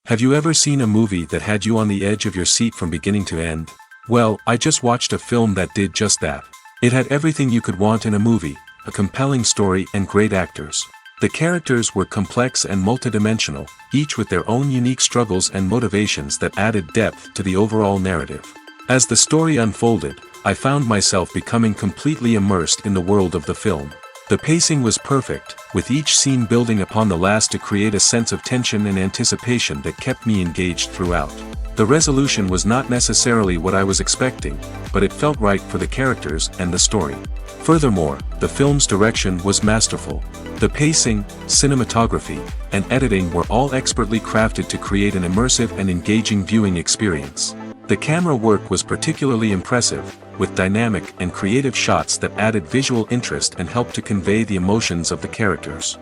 Have you ever seen a movie that had you on the edge of your seat from beginning to end? Well, I just watched a film that did just that. It had everything you could want in a movie, a compelling story and great actors. The characters were complex and multidimensional, each with their own unique struggles and motivations that added depth to the overall narrative. As the story unfolded, I found myself becoming completely immersed in the world of the film. The pacing was perfect, with each scene building upon the last to create a sense of tension and anticipation that kept me engaged throughout. The resolution was not necessarily what I was expecting, but it felt right for the characters and the story. Furthermore, the film's direction was masterful. The pacing, cinematography, and editing were all expertly crafted to create an immersive and engaging viewing experience. The camera work was particularly impressive, with dynamic and creative shots that added visual interest and helped to convey the emotions of the characters.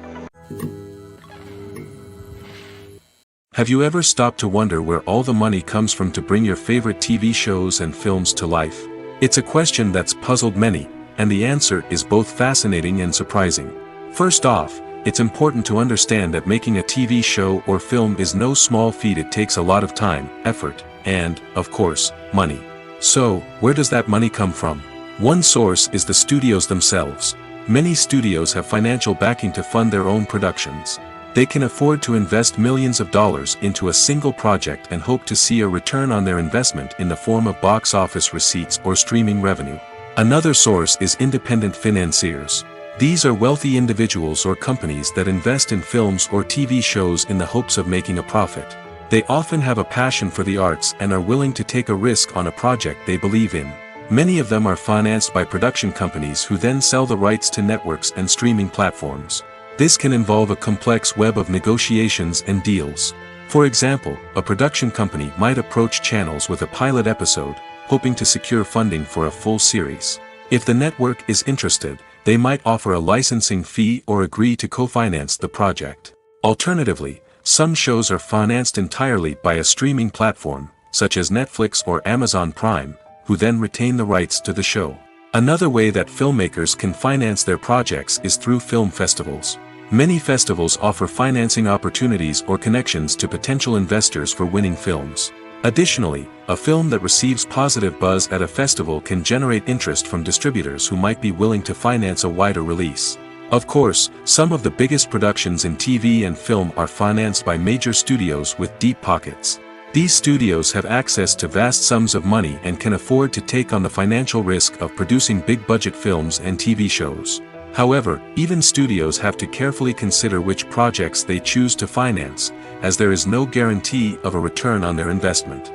Have you ever stopped to wonder where all the money comes from to bring your favorite TV shows and films to life? It's a question that's puzzled many, and the answer is both fascinating and surprising. First off, it's important to understand that making a TV show or film is no small feat. It takes a lot of time, effort, and, of course, money. So, where does that money come from? One source is the studios themselves. Many studios have financial backing to fund their own productions. They can afford to invest millions of dollars into a single project and hope to see a return on their investment in the form of box office receipts or streaming revenue. Another source is independent financiers. These are wealthy individuals or companies that invest in films or TV shows in the hopes of making a profit. They often have a passion for the arts and are willing to take a risk on a project they believe in. Many of them are financed by production companies who then sell the rights to networks and streaming platforms. This can involve a complex web of negotiations and deals. For example, a production company might approach channels with a pilot episode, hoping to secure funding for a full series. If the network is interested, they might offer a licensing fee or agree to co-finance the project. Alternatively, some shows are financed entirely by a streaming platform, such as Netflix or Amazon Prime, who then retain the rights to the show. Another way that filmmakers can finance their projects is through film festivals. Many festivals offer financing opportunities or connections to potential investors for winning films. Additionally, a film that receives positive buzz at a festival can generate interest from distributors who might be willing to finance a wider release. Of course, some of the biggest productions in TV and film are financed by major studios with deep pockets. These studios have access to vast sums of money and can afford to take on the financial risk of producing big-budget films and TV shows. However, even studios have to carefully consider which projects they choose to finance, as there is no guarantee of a return on their investment.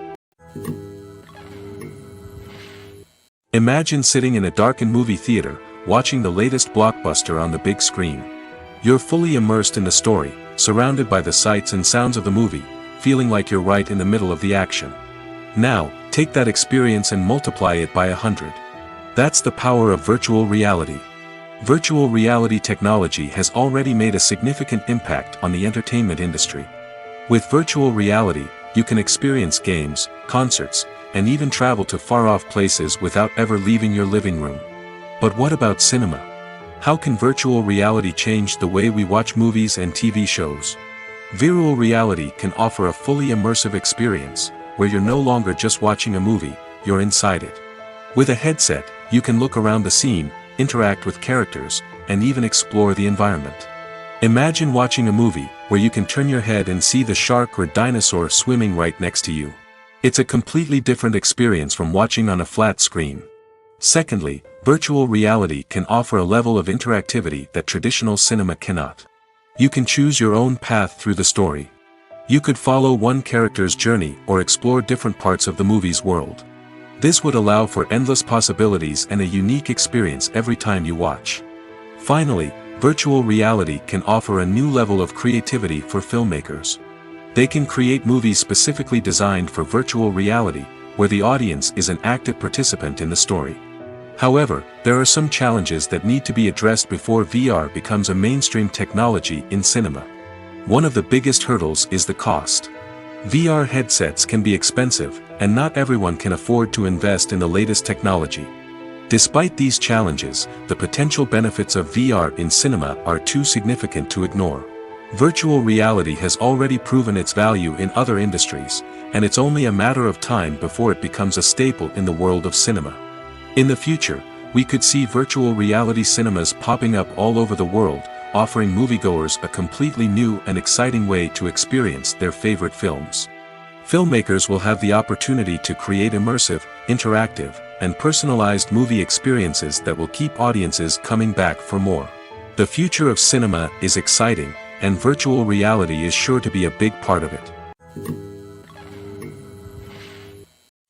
Imagine sitting in a darkened movie theater, watching the latest blockbuster on the big screen. You're fully immersed in the story, surrounded by the sights and sounds of the movie, feeling like you're right in the middle of the action. Now, take that experience and multiply it by 100. That's the power of virtual reality. Virtual reality technology has already made a significant impact on the entertainment industry. With virtual reality, you can experience games, concerts, and even travel to far-off places without ever leaving your living room. But what about cinema? How can virtual reality change the way we watch movies and TV shows? Virtual reality can offer a fully immersive experience, where you're no longer just watching a movie, you're inside it. With a headset, you can look around the scene, interact with characters, and even explore the environment. Imagine watching a movie, where you can turn your head and see the shark or dinosaur swimming right next to you. It's a completely different experience from watching on a flat screen. Secondly, virtual reality can offer a level of interactivity that traditional cinema cannot. You can choose your own path through the story. You could follow one character's journey or explore different parts of the movie's world. This would allow for endless possibilities and a unique experience every time you watch. Finally, virtual reality can offer a new level of creativity for filmmakers. They can create movies specifically designed for virtual reality, where the audience is an active participant in the story. However, there are some challenges that need to be addressed before VR becomes a mainstream technology in cinema. One of the biggest hurdles is the cost. VR headsets can be expensive, and not everyone can afford to invest in the latest technology. Despite these challenges, the potential benefits of VR in cinema are too significant to ignore. Virtual reality has already proven its value in other industries, and it's only a matter of time before it becomes a staple in the world of cinema. In the future, we could see virtual reality cinemas popping up all over the world, offering moviegoers a completely new and exciting way to experience their favorite films. Filmmakers will have the opportunity to create immersive, interactive, and personalized movie experiences that will keep audiences coming back for more. The future of cinema is exciting, and virtual reality is sure to be a big part of it.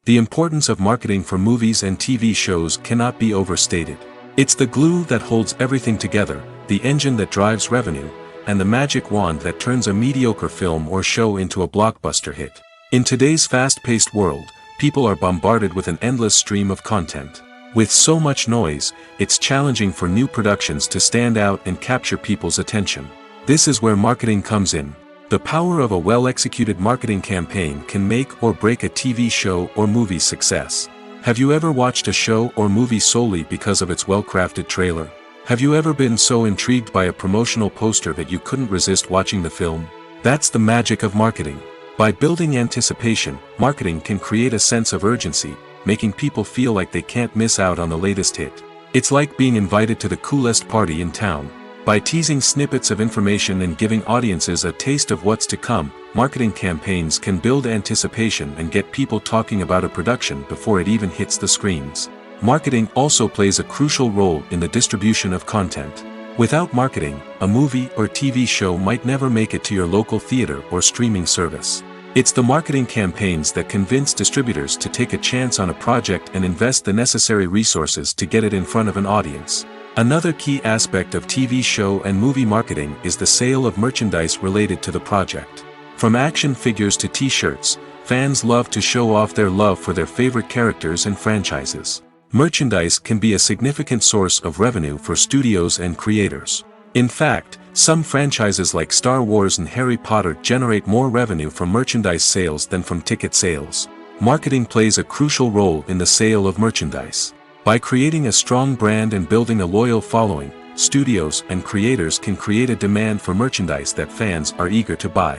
The importance of marketing for movies and TV shows cannot be overstated. It's the glue that holds everything together, the engine that drives revenue, and the magic wand that turns a mediocre film or show into a blockbuster hit. In today's fast-paced world, people are bombarded with an endless stream of content. With so much noise, it's challenging for new productions to stand out and capture people's attention. This is where marketing comes in. The power of a well-executed marketing campaign can make or break a TV show or movie's success. Have you ever watched a show or movie solely because of its well-crafted trailer? Have you ever been so intrigued by a promotional poster that you couldn't resist watching the film? That's the magic of marketing. By building anticipation, marketing can create a sense of urgency, making people feel like they can't miss out on the latest hit. It's like being invited to the coolest party in town. By teasing snippets of information and giving audiences a taste of what's to come, marketing campaigns can build anticipation and get people talking about a production before it even hits the screens. Marketing also plays a crucial role in the distribution of content. Without marketing, a movie or TV show might never make it to your local theater or streaming service. It's the marketing campaigns that convince distributors to take a chance on a project and invest the necessary resources to get it in front of an audience. Another key aspect of TV show and movie marketing is the sale of merchandise related to the project. From action figures to t-shirts, fans love to show off their love for their favorite characters and franchises. Merchandise can be a significant source of revenue for studios and creators. In fact, some franchises like Star Wars and Harry Potter generate more revenue from merchandise sales than from ticket sales. Marketing plays a crucial role in the sale of merchandise. By creating a strong brand and building a loyal following, studios and creators can create a demand for merchandise that fans are eager to buy.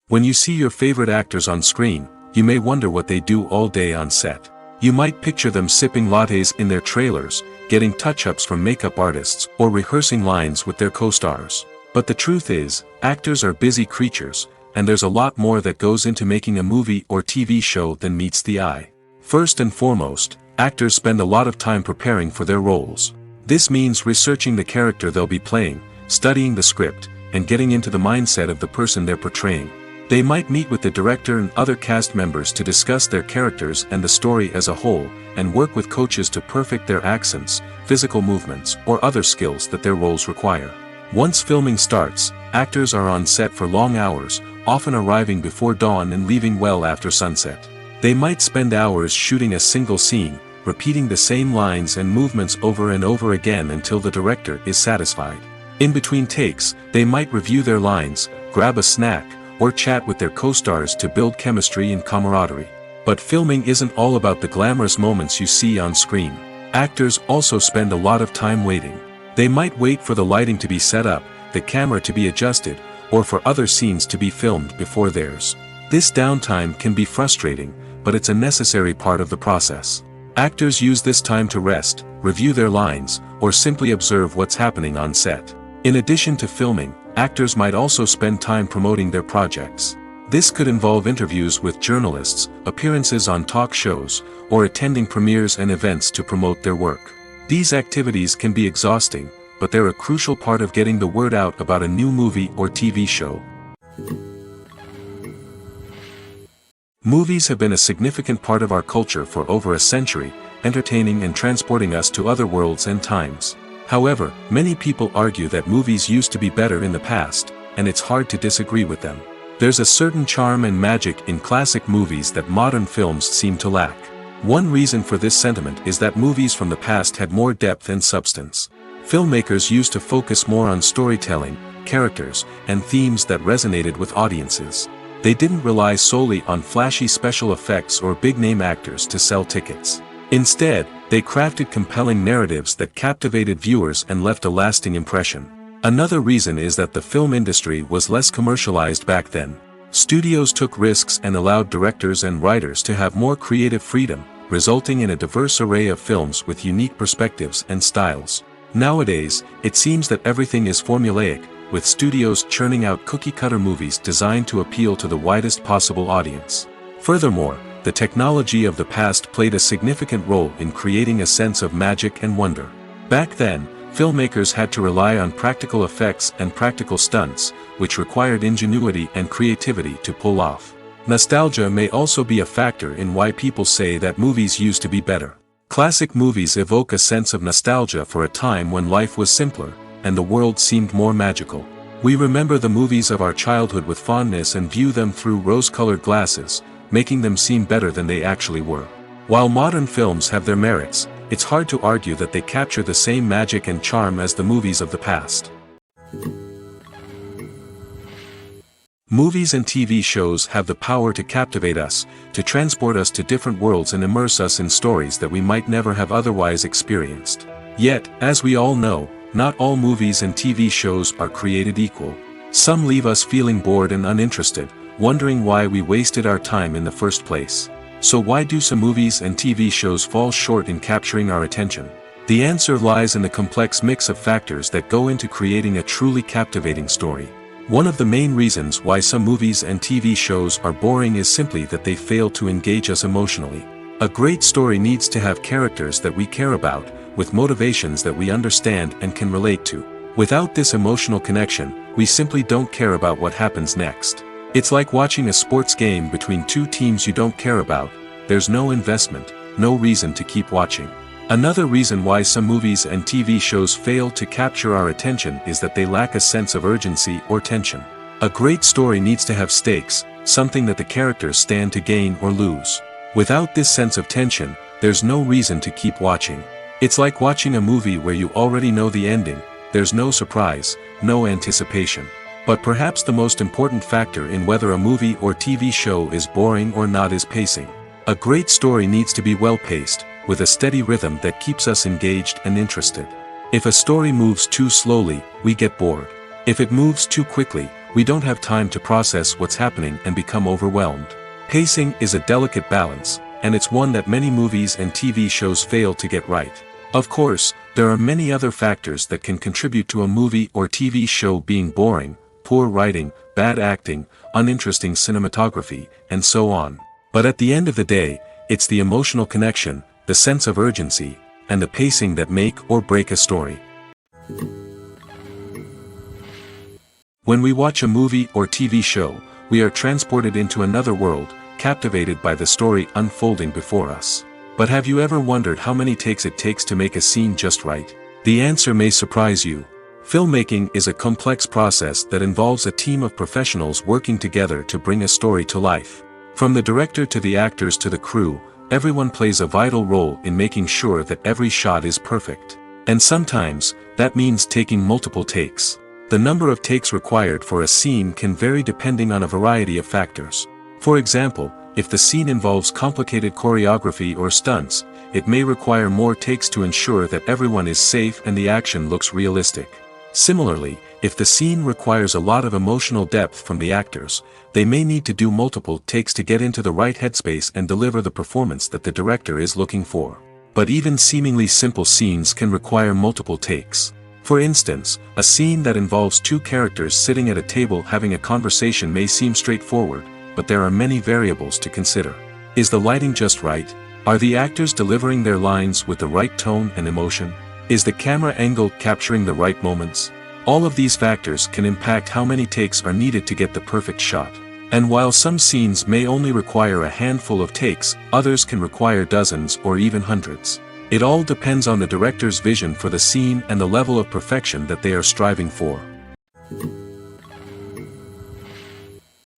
When you see your favorite actors on screen, you may wonder what they do all day on set. You might picture them sipping lattes in their trailers, getting touch-ups from makeup artists, or rehearsing lines with their co-stars. But the truth is, actors are busy creatures, and there's a lot more that goes into making a movie or TV show than meets the eye. First and foremost, actors spend a lot of time preparing for their roles. This means researching the character they'll be playing, studying the script, and getting into the mindset of the person they're portraying. They might meet with the director and other cast members to discuss their characters and the story as a whole, and work with coaches to perfect their accents, physical movements, or other skills that their roles require. Once filming starts, actors are on set for long hours, often arriving before dawn and leaving well after sunset. They might spend hours shooting a single scene, repeating the same lines and movements over and over again until the director is satisfied. In between takes, they might review their lines, grab a snack, or chat with their co-stars to build chemistry and camaraderie. But filming isn't all about the glamorous moments you see on screen. Actors also spend a lot of time waiting. They might wait for the lighting to be set up, the camera to be adjusted, or for other scenes to be filmed before theirs. This downtime can be frustrating, but it's a necessary part of the process. Actors use this time to rest, review their lines, or simply observe what's happening on set. In addition to filming, actors might also spend time promoting their projects. This could involve interviews with journalists, appearances on talk shows, or attending premieres and events to promote their work. These activities can be exhausting, but they're a crucial part of getting the word out about a new movie or TV show. Movies have been a significant part of our culture for over a century, entertaining and transporting us to other worlds and times. However, many people argue that movies used to be better in the past, and it's hard to disagree with them. There's a certain charm and magic in classic movies that modern films seem to lack. One reason for this sentiment is that movies from the past had more depth and substance. Filmmakers used to focus more on storytelling, characters, and themes that resonated with audiences. They didn't rely solely on flashy special effects or big-name actors to sell tickets. Instead, They crafted compelling narratives that captivated viewers and left a lasting impression. Another reason is that the film industry was less commercialized back then. Studios took risks and allowed directors and writers to have more creative freedom, resulting in a diverse array of films with unique perspectives and styles. Nowadays, it seems that everything is formulaic, with studios churning out cookie-cutter movies designed to appeal to the widest possible audience. Furthermore, the technology of the past played a significant role in creating a sense of magic and wonder. Back then, filmmakers had to rely on practical effects and practical stunts, which required ingenuity and creativity to pull off. Nostalgia may also be a factor in why people say that movies used to be better. Classic movies evoke a sense of nostalgia for a time when life was simpler, and the world seemed more magical. We remember the movies of our childhood with fondness and view them through rose-colored glasses, making them seem better than they actually were. While modern films have their merits, it's hard to argue that they capture the same magic and charm as the movies of the past. Movies and TV shows have the power to captivate us, to transport us to different worlds and immerse us in stories that we might never have otherwise experienced. Yet, as we all know, not all movies and TV shows are created equal. Some leave us feeling bored and uninterested, wondering why we wasted our time in the first place. So why do some movies and TV shows fall short in capturing our attention? The answer lies in the complex mix of factors that go into creating a truly captivating story. One of the main reasons why some movies and TV shows are boring is simply that they fail to engage us emotionally. A great story needs to have characters that we care about, with motivations that we understand and can relate to. Without this emotional connection, we simply don't care about what happens next. It's like watching a sports game between two teams you don't care about. There's no investment, no reason to keep watching. Another reason why some movies and TV shows fail to capture our attention is that they lack a sense of urgency or tension. A great story needs to have stakes, something that the characters stand to gain or lose. Without this sense of tension, there's no reason to keep watching. It's like watching a movie where you already know the ending. There's no surprise, no anticipation. But perhaps the most important factor in whether a movie or TV show is boring or not is pacing. A great story needs to be well-paced, with a steady rhythm that keeps us engaged and interested. If a story moves too slowly, we get bored. If it moves too quickly, we don't have time to process what's happening and become overwhelmed. Pacing is a delicate balance, and it's one that many movies and TV shows fail to get right. Of course, there are many other factors that can contribute to a movie or TV show being boring: poor writing, bad acting, uninteresting cinematography, and so on. But at the end of the day, it's the emotional connection, the sense of urgency, and the pacing that make or break a story. When we watch a movie or TV show, we are transported into another world, captivated by the story unfolding before us. But have you ever wondered how many takes it takes to make a scene just right? The answer may surprise you. Filmmaking is a complex process that involves a team of professionals working together to bring a story to life. From the director to the actors to the crew, everyone plays a vital role in making sure that every shot is perfect. And sometimes, that means taking multiple takes. The number of takes required for a scene can vary depending on a variety of factors. For example, if the scene involves complicated choreography or stunts, it may require more takes to ensure that everyone is safe and the action looks realistic. Similarly, if the scene requires a lot of emotional depth from the actors, they may need to do multiple takes to get into the right headspace and deliver the performance that the director is looking for. But even seemingly simple scenes can require multiple takes. For instance, a scene that involves two characters sitting at a table having a conversation may seem straightforward, but there are many variables to consider. Is the lighting just right? Are the actors delivering their lines with the right tone and emotion? Is the camera angle capturing the right moments? All of these factors can impact how many takes are needed to get the perfect shot. And while some scenes may only require a handful of takes, others can require dozens or even hundreds. It all depends on the director's vision for the scene and the level of perfection that they are striving for.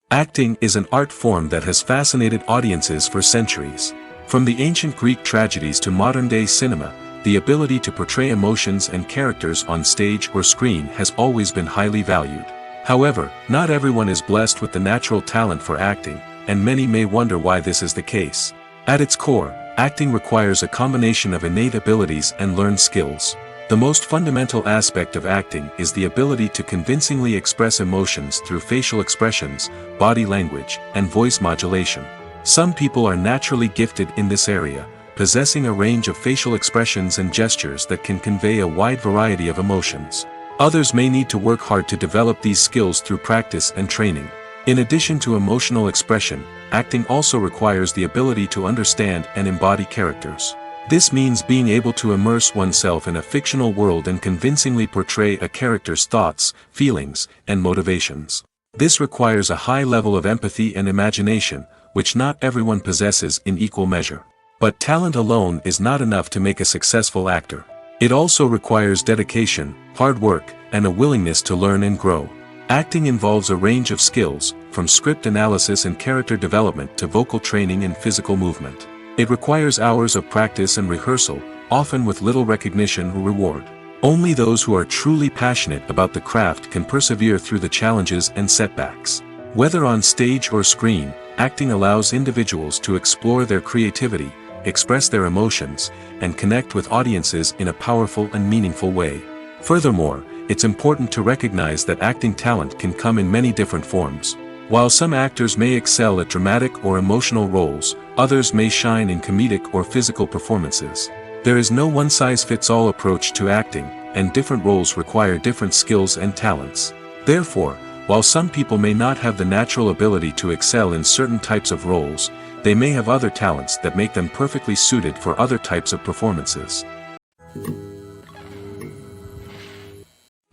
Acting is an art form that has fascinated audiences for centuries. From the ancient Greek tragedies to modern-day cinema, the ability to portray emotions and characters on stage or screen has always been highly valued. However, not everyone is blessed with the natural talent for acting, and many may wonder why this is the case. At its core, Acting requires a combination of innate abilities and learned skills. The most fundamental aspect of acting is the ability to convincingly express emotions through facial expressions, body language, and voice modulation. Some people are naturally gifted in this area, possessing a range of facial expressions and gestures that can convey a wide variety of emotions. Others may need to work hard to develop these skills through practice and training. In addition to emotional expression, acting also requires the ability to understand and embody characters. This means being able to immerse oneself in a fictional world and convincingly portray a character's thoughts, feelings, and motivations. This requires a high level of empathy and imagination, which not everyone possesses in equal measure. But talent alone is not enough to make a successful actor. It also requires dedication, hard work, and a willingness to learn and grow. Acting involves a range of skills, from script analysis and character development to vocal training and physical movement. It requires hours of practice and rehearsal, often with little recognition or reward. Only those who are truly passionate about the craft can persevere through the challenges and setbacks. Whether on stage or screen, acting allows individuals to explore their creativity, express their emotions, and connect with audiences in a powerful and meaningful way. Furthermore, it's important to recognize that acting talent can come in many different forms. While some actors may excel at dramatic or emotional roles, others may shine in comedic or physical performances. There is no one-size-fits-all approach to acting, and different roles require different skills and talents. Therefore, while some people may not have the natural ability to excel in certain types of roles, they may have other talents that make them perfectly suited for other types of performances.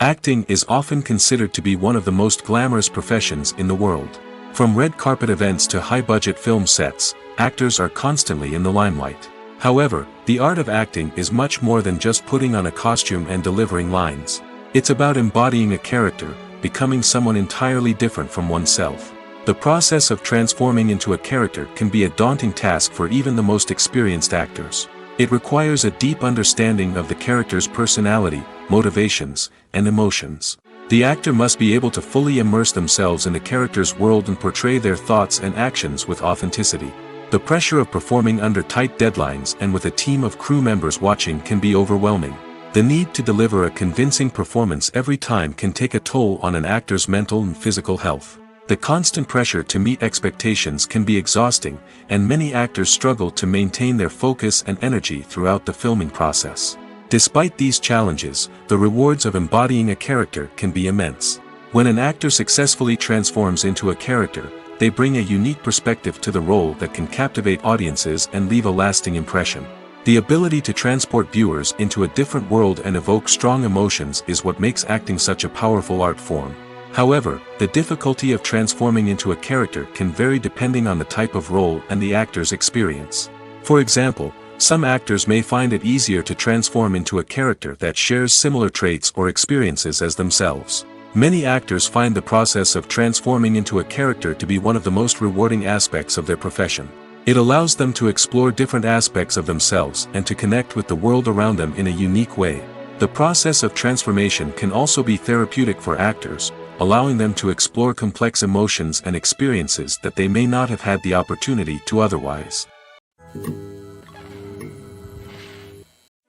Acting is often considered to be one of the most glamorous professions in the world. From red carpet events to high-budget film sets, actors are constantly in the limelight. However, the art of acting is much more than just putting on a costume and delivering lines. It's about embodying a character, becoming someone entirely different from oneself. The process of transforming into a character can be a daunting task for even the most experienced actors. It requires a deep understanding of the character's personality, motivations, and emotions. The actor must be able to fully immerse themselves in the character's world and portray their thoughts and actions with authenticity. The pressure of performing under tight deadlines and with a team of crew members watching can be overwhelming. The need to deliver a convincing performance every time can take a toll on an actor's mental and physical health. The constant pressure to meet expectations can be exhausting, and many actors struggle to maintain their focus and energy throughout the filming process. Despite these challenges, the rewards of embodying a character can be immense. When an actor successfully transforms into a character, they bring a unique perspective to the role that can captivate audiences and leave a lasting impression. The ability to transport viewers into a different world and evoke strong emotions is what makes acting such a powerful art form. However, the difficulty of transforming into a character can vary depending on the type of role and the actor's experience. For example, some actors may find it easier to transform into a character that shares similar traits or experiences as themselves. Many actors find the process of transforming into a character to be one of the most rewarding aspects of their profession. It allows them to explore different aspects of themselves and to connect with the world around them in a unique way. The process of transformation can also be therapeutic for actors, allowing them to explore complex emotions and experiences that they may not have had the opportunity to otherwise.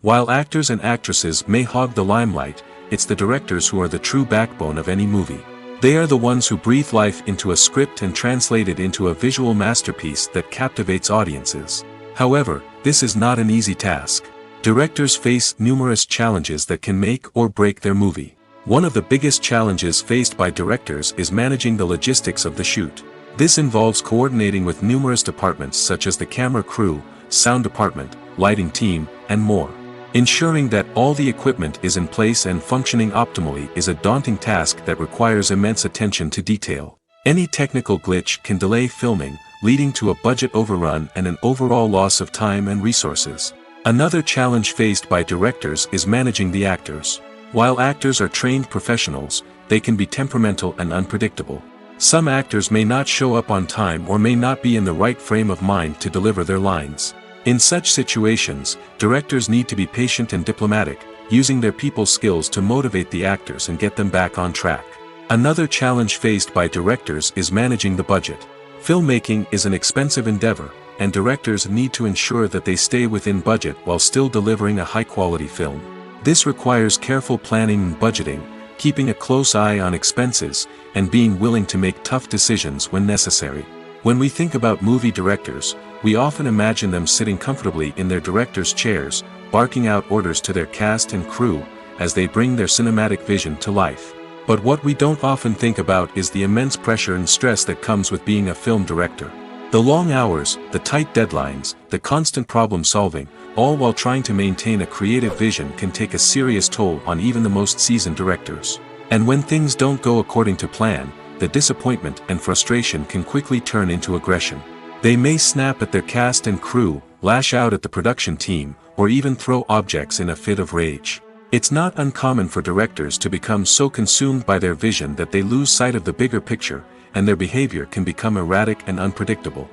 While actors and actresses may hog the limelight, it's the directors who are the true backbone of any movie. They are the ones who breathe life into a script and translate it into a visual masterpiece that captivates audiences. However, this is not an easy task. Directors face numerous challenges that can make or break their movie. One of the biggest challenges faced by directors is managing the logistics of the shoot. This involves coordinating with numerous departments such as the camera crew, sound department, lighting team, and more. Ensuring that all the equipment is in place and functioning optimally is a daunting task that requires immense attention to detail. Any technical glitch can delay filming, leading to a budget overrun and an overall loss of time and resources. Another challenge faced by directors is managing the actors. While actors are trained professionals, they can be temperamental and unpredictable. Some actors may not show up on time or may not be in the right frame of mind to deliver their lines. In such situations, directors need to be patient and diplomatic, using their people skills to motivate the actors and get them back on track. Another challenge faced by directors is managing the budget. Filmmaking is an expensive endeavor, and directors need to ensure that they stay within budget while still delivering a high-quality film. This requires careful planning and budgeting, keeping a close eye on expenses, and being willing to make tough decisions when necessary. When we think about movie directors, we often imagine them sitting comfortably in their director's chairs, barking out orders to their cast and crew, as they bring their cinematic vision to life. But what we don't often think about is the immense pressure and stress that comes with being a film director. The long hours, the tight deadlines, the constant problem solving, all while trying to maintain a creative vision can take a serious toll on even the most seasoned directors. And when things don't go according to plan, the disappointment and frustration can quickly turn into aggression. They may snap at their cast and crew, lash out at the production team, or even throw objects in a fit of rage. It's not uncommon for directors to become so consumed by their vision that they lose sight of the bigger picture, and their behavior can become erratic and unpredictable.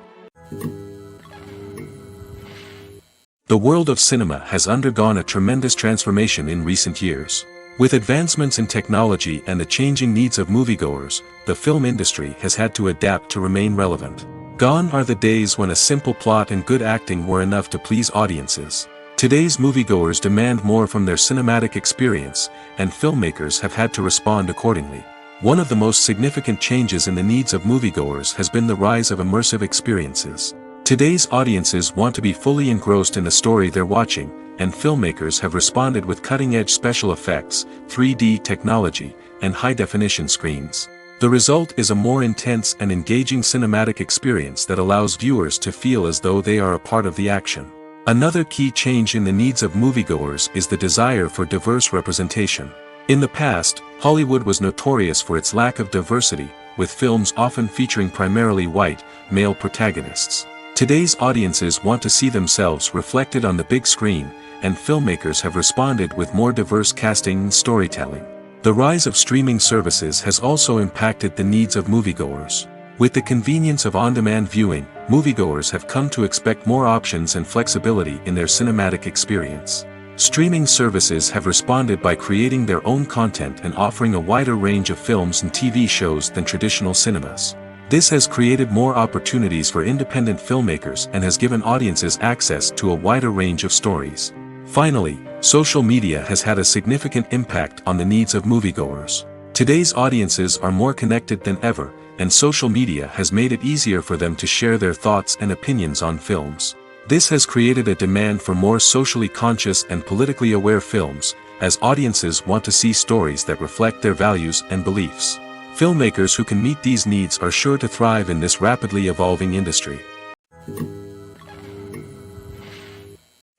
The world of cinema has undergone a tremendous transformation in recent years. With advancements in technology and the changing needs of moviegoers, the film industry has had to adapt to remain relevant. Gone are the days when a simple plot and good acting were enough to please audiences. Today's moviegoers demand more from their cinematic experience, and filmmakers have had to respond accordingly. One of the most significant changes in the needs of moviegoers has been the rise of immersive experiences. Today's audiences want to be fully engrossed in the story they're watching, and filmmakers have responded with cutting-edge special effects, 3D technology, and high-definition screens. The result is a more intense and engaging cinematic experience that allows viewers to feel as though they are a part of the action. Another key change in the needs of moviegoers is the desire for diverse representation. In the past, Hollywood was notorious for its lack of diversity, with films often featuring primarily white, male protagonists. Today's audiences want to see themselves reflected on the big screen, and filmmakers have responded with more diverse casting and storytelling. The rise of streaming services has also impacted the needs of moviegoers. With the convenience of on-demand viewing, moviegoers have come to expect more options and flexibility in their cinematic experience. Streaming services have responded by creating their own content and offering a wider range of films and TV shows than traditional cinemas. This has created more opportunities for independent filmmakers and has given audiences access to a wider range of stories. Finally, social media has had a significant impact on the needs of moviegoers. Today's audiences are more connected than ever, and social media has made it easier for them to share their thoughts and opinions on films. This has created a demand for more socially conscious and politically aware films, as audiences want to see stories that reflect their values and beliefs. Filmmakers who can meet these needs are sure to thrive in this rapidly evolving industry.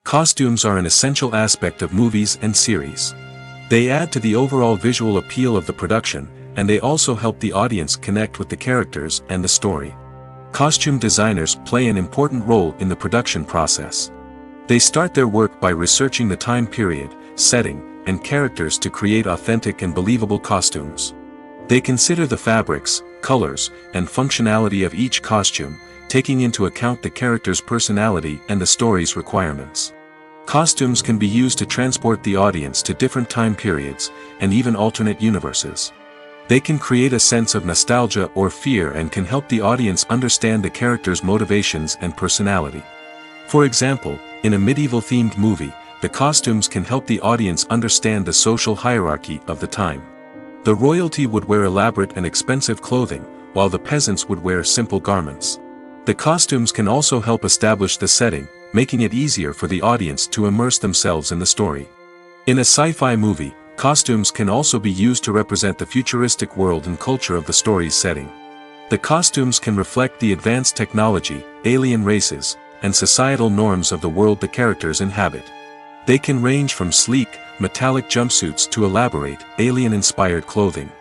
Costumes are an essential aspect of movies and series. They add to the overall visual appeal of the production, and they also help the audience connect with the characters and the story. Costume designers play an important role in the production process. They start their work by researching the time period, setting, and characters to create authentic and believable costumes. They consider the fabrics, colors, and functionality of each costume, taking into account the character's personality and the story's requirements. Costumes can be used to transport the audience to different time periods, and even alternate universes. They can create a sense of nostalgia or fear and can help the audience understand the character's motivations and personality. For example, in a medieval-themed movie, the costumes can help the audience understand the social hierarchy of the time. The royalty would wear elaborate and expensive clothing, while the peasants would wear simple garments. The costumes can also help establish the setting, making it easier for the audience to immerse themselves in the story. In a sci-fi movie, costumes can also be used to represent the futuristic world and culture of the story's setting. The costumes can reflect the advanced technology, alien races, and societal norms of the world the characters inhabit. They can range from sleek, metallic jumpsuits to elaborate, alien-inspired clothing.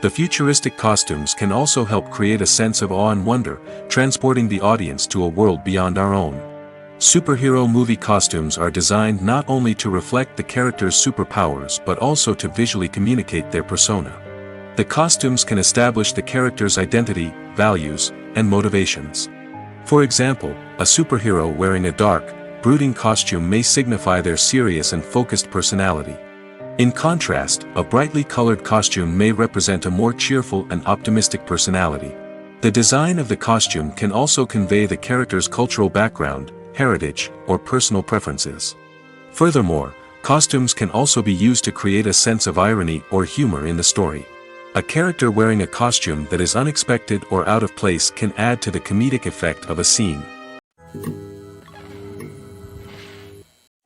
The futuristic costumes can also help create a sense of awe and wonder, transporting the audience to a world beyond our own. Superhero movie costumes are designed not only to reflect the character's superpowers but also to visually communicate their persona. The costumes can establish the character's identity, values, and motivations. For example, a superhero wearing a dark, brooding costume may signify their serious and focused personality. In contrast, a brightly colored costume may represent a more cheerful and optimistic personality. The design of the costume can also convey the character's cultural background, heritage, or personal preferences. Furthermore, costumes can also be used to create a sense of irony or humor in the story. A character wearing a costume that is unexpected or out of place can add to the comedic effect of a scene.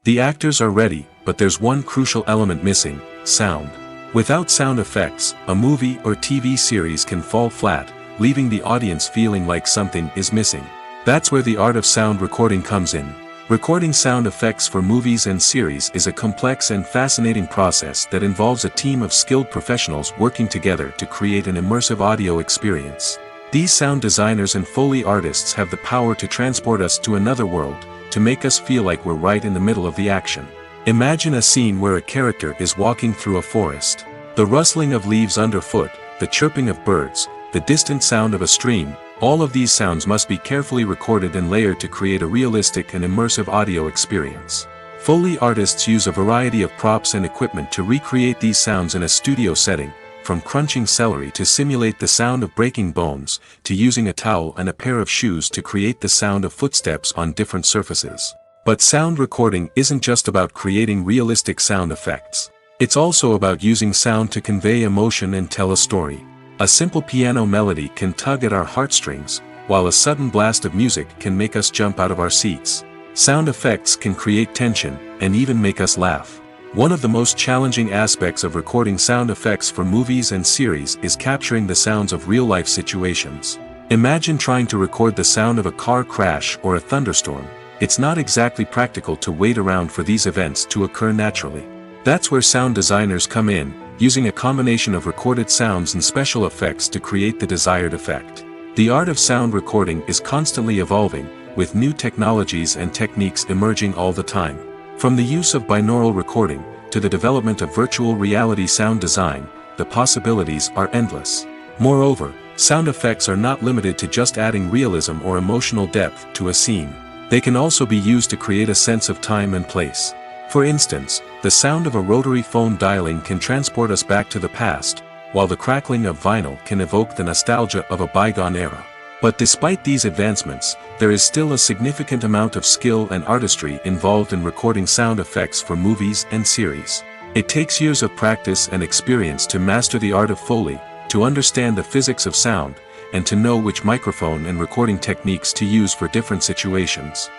The actors are ready, but there's one crucial element missing: sound. Without sound effects, a movie or TV series can fall flat, leaving the audience feeling like something is missing. That's where the art of sound recording comes in. Recording sound effects for movies and series is a complex and fascinating process that involves a team of skilled professionals working together to create an immersive audio experience. These sound designers and Foley artists have the power to transport us to another world, to make us feel like we're right in the middle of the action. Imagine a scene where a character is walking through a forest. The rustling of leaves underfoot, the chirping of birds, the distant sound of a stream, all of these sounds must be carefully recorded and layered to create a realistic and immersive audio experience. Foley artists use a variety of props and equipment to recreate these sounds in a studio setting, from crunching celery to simulate the sound of breaking bones, to using a towel and a pair of shoes to create the sound of footsteps on different surfaces. But sound recording isn't just about creating realistic sound effects. It's also about using sound to convey emotion and tell a story. A simple piano melody can tug at our heartstrings, while a sudden blast of music can make us jump out of our seats. Sound effects can create tension, and even make us laugh. One of the most challenging aspects of recording sound effects for movies and series is capturing the sounds of real-life situations. Imagine trying to record the sound of a car crash or a thunderstorm. It's not exactly practical to wait around for these events to occur naturally. That's where sound designers come in, using a combination of recorded sounds and special effects to create the desired effect. The art of sound recording is constantly evolving, with new technologies and techniques emerging all the time. From the use of binaural recording, to the development of virtual reality sound design, the possibilities are endless. Moreover, sound effects are not limited to just adding realism or emotional depth to a scene. They can also be used to create a sense of time and place. For instance, the sound of a rotary phone dialing can transport us back to the past, while the crackling of vinyl can evoke the nostalgia of a bygone era. But despite these advancements, there is still a significant amount of skill and artistry involved in recording sound effects for movies and series. It takes years of practice and experience to master the art of Foley, to understand the physics of sound, and to know which microphone and recording techniques to use for different situations.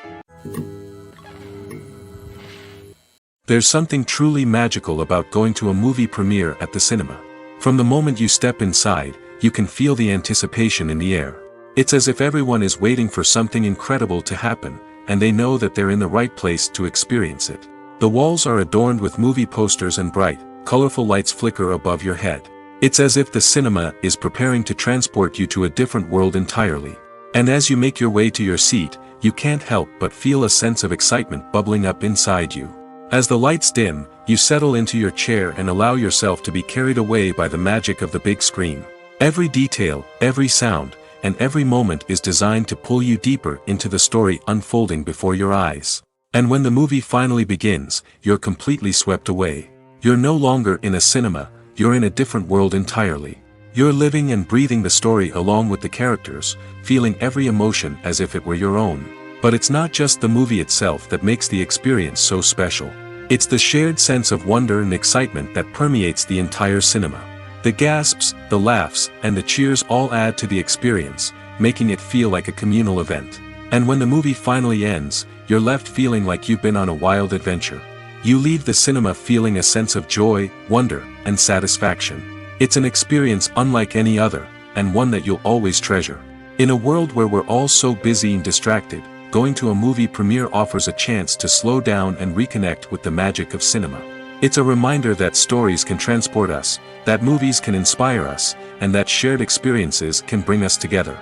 There's something truly magical about going to a movie premiere at the cinema. From the moment you step inside, you can feel the anticipation in the air. It's as if everyone is waiting for something incredible to happen, and they know that they're in the right place to experience it. The walls are adorned with movie posters and bright, colorful lights flicker above your head. It's as if the cinema is preparing to transport you to a different world entirely. And as you make your way to your seat, you can't help but feel a sense of excitement bubbling up inside you. As the lights dim, you settle into your chair and allow yourself to be carried away by the magic of the big screen. Every detail, every sound, and every moment is designed to pull you deeper into the story unfolding before your eyes. And when the movie finally begins, you're completely swept away. You're no longer in a cinema, you're in a different world entirely. You're living and breathing the story along with the characters, feeling every emotion as if it were your own. But it's not just the movie itself that makes the experience so special. It's the shared sense of wonder and excitement that permeates the entire cinema. The gasps, the laughs, and the cheers all add to the experience, making it feel like a communal event. And when the movie finally ends, you're left feeling like you've been on a wild adventure. You leave the cinema feeling a sense of joy, wonder, and satisfaction. It's an experience unlike any other, and one that you'll always treasure. In a world where we're all so busy and distracted, going to a movie premiere offers a chance to slow down and reconnect with the magic of cinema. It's a reminder that stories can transport us, that movies can inspire us, and that shared experiences can bring us together.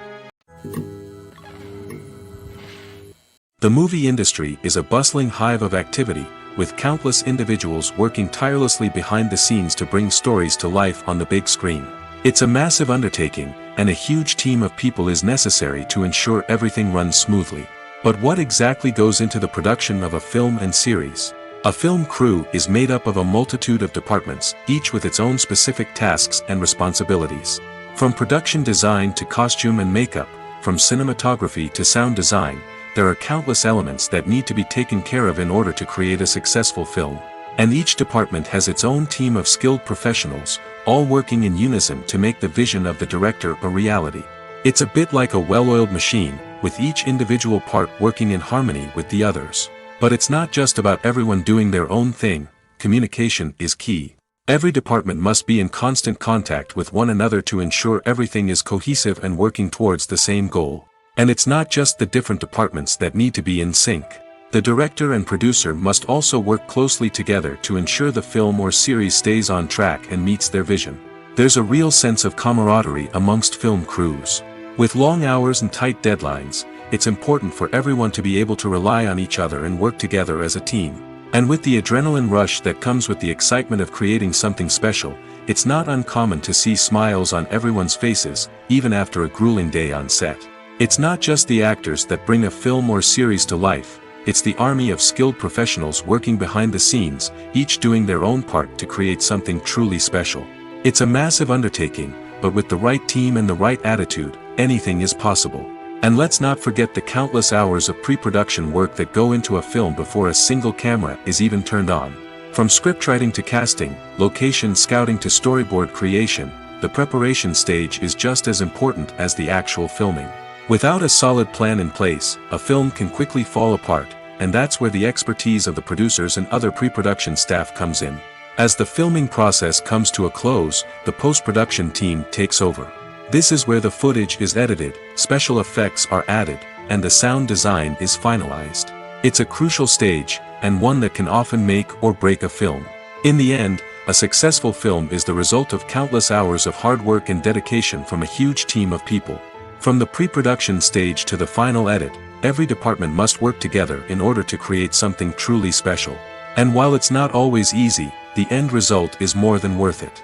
The movie industry is a bustling hive of activity, with countless individuals working tirelessly behind the scenes to bring stories to life on the big screen. It's a massive undertaking, and a huge team of people is necessary to ensure everything runs smoothly. But what exactly goes into the production of a film and series? A film crew is made up of a multitude of departments, each with its own specific tasks and responsibilities. From production design to costume and makeup, from cinematography to sound design, there are countless elements that need to be taken care of in order to create a successful film. And each department has its own team of skilled professionals, all working in unison to make the vision of the director a reality. It's a bit like a well-oiled machine, with each individual part working in harmony with the others. But it's not just about everyone doing their own thing. Communication is key. Every department must be in constant contact with one another to ensure everything is cohesive and working towards the same goal. And it's not just the different departments that need to be in sync. The director and producer must also work closely together to ensure the film or series stays on track and meets their vision. There's a real sense of camaraderie amongst film crews. With long hours and tight deadlines, it's important for everyone to be able to rely on each other and work together as a team. And with the adrenaline rush that comes with the excitement of creating something special, it's not uncommon to see smiles on everyone's faces, even after a grueling day on set. It's not just the actors that bring a film or series to life, it's the army of skilled professionals working behind the scenes, each doing their own part to create something truly special. It's a massive undertaking, but with the right team and the right attitude, anything is possible. And let's not forget the countless hours of pre-production work that go into a film before a single camera is even turned on. From scriptwriting to casting, location scouting to storyboard creation, the preparation stage is just as important as the actual filming. Without a solid plan in place, a film can quickly fall apart, and that's where the expertise of the producers and other pre-production staff comes in. As the filming process comes to a close, the post-production team takes over. This is where the footage is edited, special effects are added, and the sound design is finalized. It's a crucial stage, and one that can often make or break a film. In the end, a successful film is the result of countless hours of hard work and dedication from a huge team of people. From the pre-production stage to the final edit, every department must work together in order to create something truly special. And while it's not always easy, the end result is more than worth it.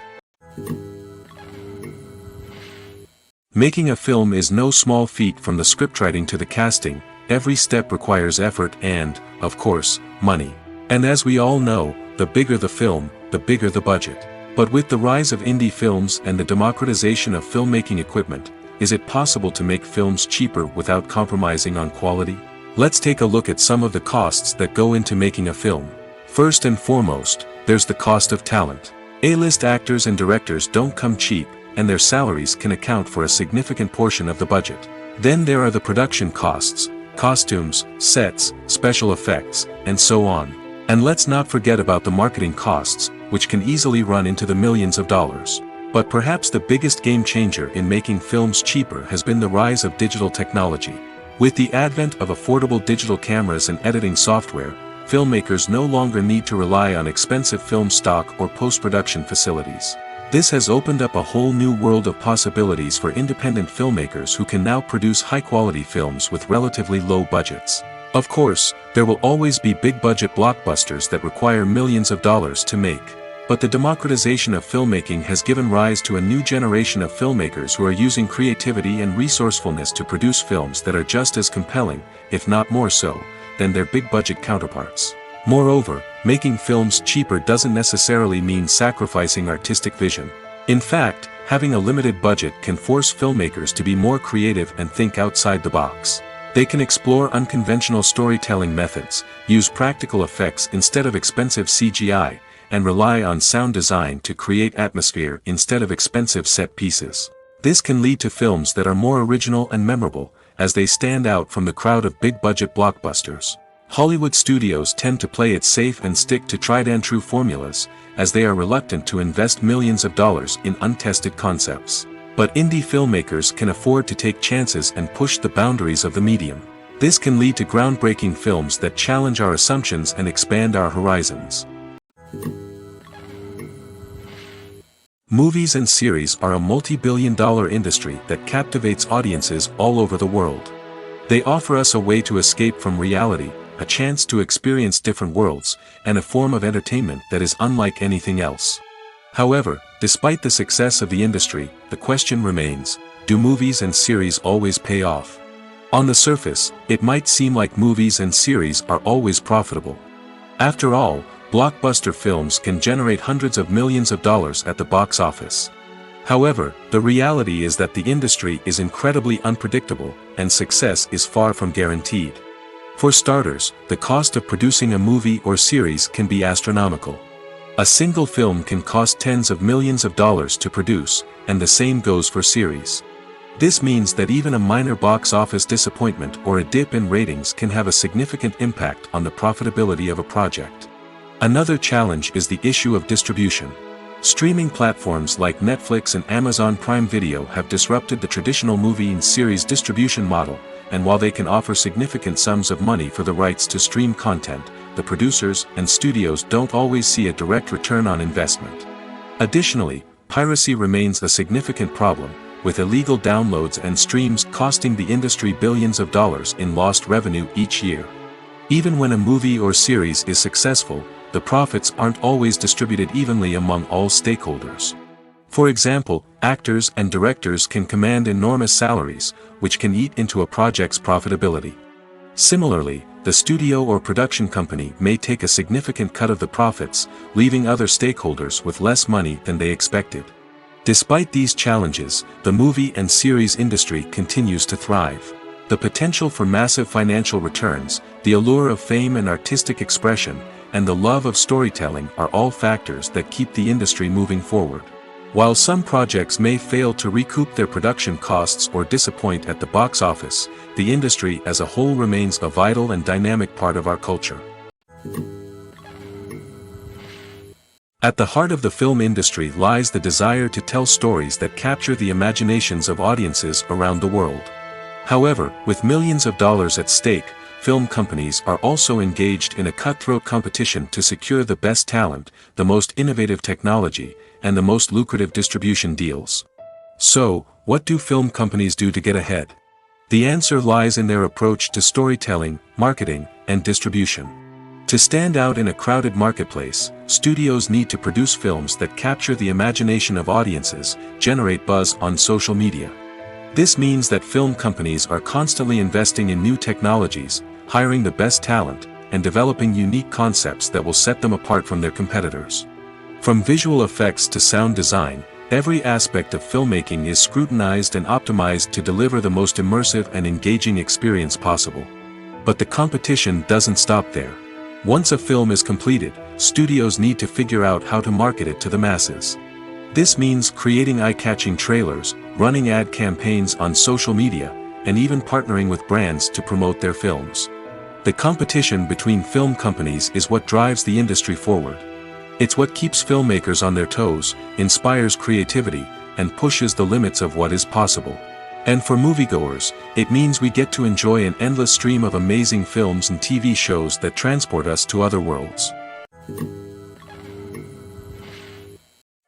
Making a film is no small feat. From the scriptwriting to the casting, every step requires effort and, of course, money. And as we all know, the bigger the film, the bigger the budget. But with the rise of indie films and the democratization of filmmaking equipment, is it possible to make films cheaper without compromising on quality? Let's take a look at some of the costs that go into making a film. First and foremost, there's the cost of talent. A-list actors and directors don't come cheap, and their salaries can account for a significant portion of the budget. Then there are the production costs, costumes, sets, special effects, and so on. And let's not forget about the marketing costs, which can easily run into the millions of dollars. But perhaps the biggest game changer in making films cheaper has been the rise of digital technology. With the advent of affordable digital cameras and editing software, filmmakers no longer need to rely on expensive film stock or post-production facilities. This has opened up a whole new world of possibilities for independent filmmakers who can now produce high-quality films with relatively low budgets. Of course, there will always be big-budget blockbusters that require millions of dollars to make. But the democratization of filmmaking has given rise to a new generation of filmmakers who are using creativity and resourcefulness to produce films that are just as compelling, if not more so, than their big-budget counterparts. Moreover, making films cheaper doesn't necessarily mean sacrificing artistic vision. In fact, having a limited budget can force filmmakers to be more creative and think outside the box. They can explore unconventional storytelling methods, use practical effects instead of expensive CGI, and rely on sound design to create atmosphere instead of expensive set pieces. This can lead to films that are more original and memorable, as they stand out from the crowd of big-budget blockbusters. Hollywood studios tend to play it safe and stick to tried-and-true formulas, as they are reluctant to invest millions of dollars in untested concepts. But indie filmmakers can afford to take chances and push the boundaries of the medium. This can lead to groundbreaking films that challenge our assumptions and expand our horizons. Movies and series are a multi-billion-dollar industry that captivates audiences all over the world. They offer us a way to escape from reality, a chance to experience different worlds, and a form of entertainment that is unlike anything else. However, despite the success of the industry, the question remains, do movies and series always pay off? On the surface, it might seem like movies and series are always profitable. After all, blockbuster films can generate hundreds of millions of dollars at the box office. However, the reality is that the industry is incredibly unpredictable, and success is far from guaranteed. For starters, the cost of producing a movie or series can be astronomical. A single film can cost tens of millions of dollars to produce, and the same goes for series. This means that even a minor box office disappointment or a dip in ratings can have a significant impact on the profitability of a project. Another challenge is the issue of distribution. Streaming platforms like Netflix and Amazon Prime Video have disrupted the traditional movie and series distribution model, and while they can offer significant sums of money for the rights to stream content, the producers and studios don't always see a direct return on investment. Additionally, piracy remains a significant problem, with illegal downloads and streams costing the industry billions of dollars in lost revenue each year. Even when a movie or series is successful, the profits aren't always distributed evenly among all stakeholders. For example, actors and directors can command enormous salaries, which can eat into a project's profitability. Similarly, the studio or production company may take a significant cut of the profits, leaving other stakeholders with less money than they expected. Despite these challenges, the movie and series industry continues to thrive. The potential for massive financial returns, the allure of fame and artistic expression, and the love of storytelling are all factors that keep the industry moving forward. While some projects may fail to recoup their production costs or disappoint at the box office, the industry as a whole remains a vital and dynamic part of our culture. At the heart of the film industry lies the desire to tell stories that capture the imaginations of audiences around the world. However, with millions of dollars at stake, film companies are also engaged in a cutthroat competition to secure the best talent, the most innovative technology, and the most lucrative distribution deals. So, what do film companies do to get ahead? The answer lies in their approach to storytelling, marketing, and distribution. To stand out in a crowded marketplace, studios need to produce films that capture the imagination of audiences, generate buzz on social media. This means that film companies are constantly investing in new technologies, hiring the best talent, and developing unique concepts that will set them apart from their competitors. From visual effects to sound design, every aspect of filmmaking is scrutinized and optimized to deliver the most immersive and engaging experience possible. But the competition doesn't stop there. Once a film is completed, studios need to figure out how to market it to the masses. This means creating eye-catching trailers, running ad campaigns on social media, and even partnering with brands to promote their films. The competition between film companies is what drives the industry forward. It's what keeps filmmakers on their toes, inspires creativity, and pushes the limits of what is possible. And for moviegoers, it means we get to enjoy an endless stream of amazing films and TV shows that transport us to other worlds.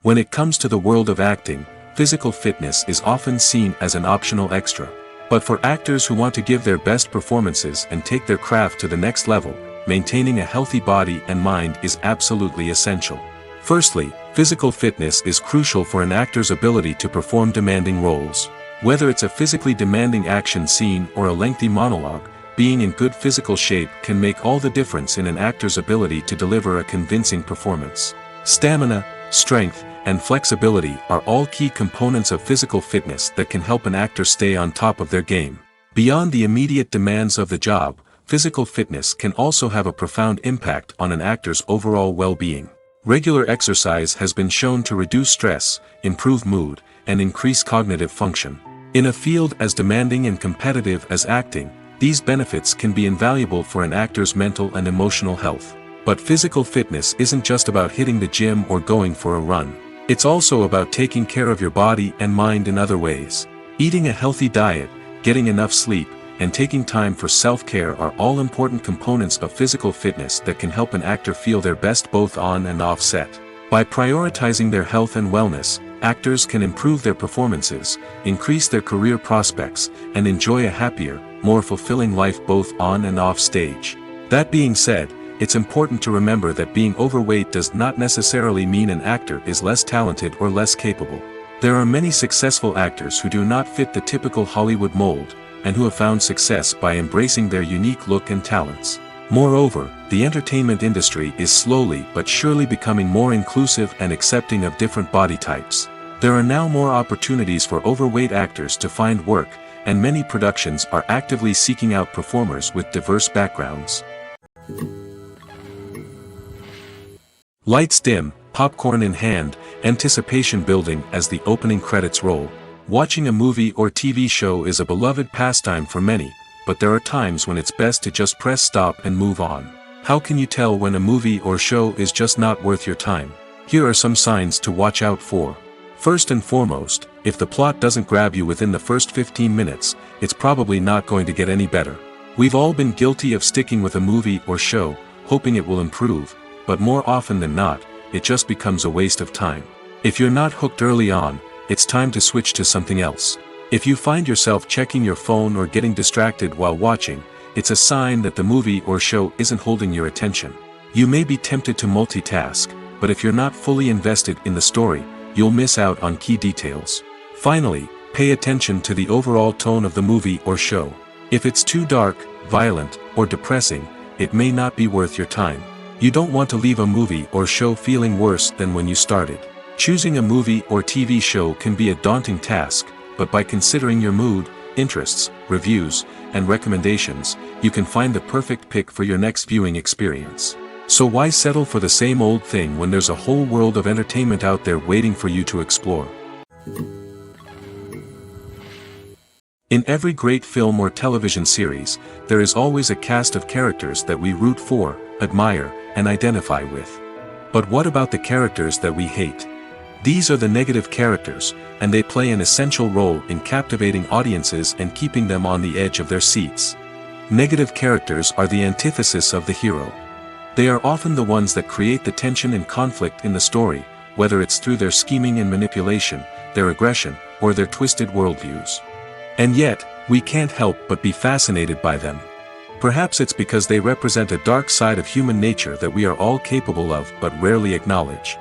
When it comes to the world of acting, physical fitness is often seen as an optional extra. But for actors who want to give their best performances and take their craft to the next level, maintaining a healthy body and mind is absolutely essential. Firstly, physical fitness is crucial for an actor's ability to perform demanding roles. Whether it's a physically demanding action scene or a lengthy monologue, being in good physical shape can make all the difference in an actor's ability to deliver a convincing performance. Stamina, strength, and flexibility are all key components of physical fitness that can help an actor stay on top of their game. Beyond the immediate demands of the job, physical fitness can also have a profound impact on an actor's overall well-being. Regular exercise has been shown to reduce stress, improve mood, and increase cognitive function. In a field as demanding and competitive as acting, these benefits can be invaluable for an actor's mental and emotional health. But physical fitness isn't just about hitting the gym or going for a run. It's also about taking care of your body and mind in other ways. Eating a healthy diet, getting enough sleep, and taking time for self-care are all important components of physical fitness that can help an actor feel their best both on and off set. By prioritizing their health and wellness, actors can improve their performances, increase their career prospects, and enjoy a happier, more fulfilling life both on and off stage. That being said, it's important to remember that being overweight does not necessarily mean an actor is less talented or less capable. There are many successful actors who do not fit the typical Hollywood mold, and who have found success by embracing their unique look and talents. Moreover, the entertainment industry is slowly but surely becoming more inclusive and accepting of different body types. There are now more opportunities for overweight actors to find work, and many productions are actively seeking out performers with diverse backgrounds. Lights dim, popcorn in hand, anticipation building as the opening credits roll. Watching a movie or TV show is a beloved pastime for many, but there are times when it's best to just press stop and move on. How can you tell when a movie or show is just not worth your time? Here are some signs to watch out for. First and foremost, if the plot doesn't grab you within the first 15 minutes, it's probably not going to get any better. We've all been guilty of sticking with a movie or show, hoping it will improve, but more often than not, it just becomes a waste of time. If you're not hooked early on, it's time to switch to something else. If you find yourself checking your phone or getting distracted while watching, it's a sign that the movie or show isn't holding your attention. You may be tempted to multitask, but if you're not fully invested in the story, you'll miss out on key details. Finally, pay attention to the overall tone of the movie or show. If it's too dark, violent, or depressing, it may not be worth your time. You don't want to leave a movie or show feeling worse than when you started. Choosing a movie or TV show can be a daunting task, but by considering your mood, interests, reviews, and recommendations, you can find the perfect pick for your next viewing experience. So why settle for the same old thing when there's a whole world of entertainment out there waiting for you to explore? In every great film or television series, there is always a cast of characters that we root for, admire, and identify with. But what about the characters that we hate? These are the negative characters, and they play an essential role in captivating audiences and keeping them on the edge of their seats. Negative characters are the antithesis of the hero. They are often the ones that create the tension and conflict in the story, whether it's through their scheming and manipulation, their aggression, or their twisted worldviews. And yet, we can't help but be fascinated by them. Perhaps it's because they represent a dark side of human nature that we are all capable of but rarely acknowledge.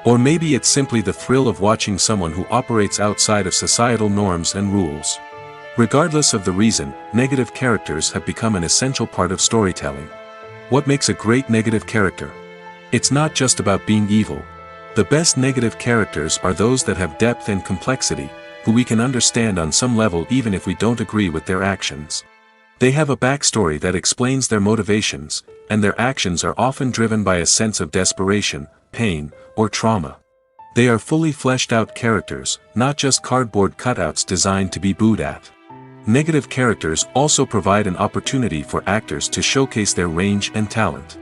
Or maybe it's simply the thrill of watching someone who operates outside of societal norms and rules. Regardless of the reason, negative characters have become an essential part of storytelling. What makes a great negative character? It's not just about being evil. The best negative characters are those that have depth and complexity, who we can understand on some level even if we don't agree with their actions. They have a backstory that explains their motivations, and their actions are often driven by a sense of desperation, pain, or trauma. They are fully fleshed out characters, not just cardboard cutouts designed to be booed at. Negative characters also provide an opportunity for actors to showcase their range and talent.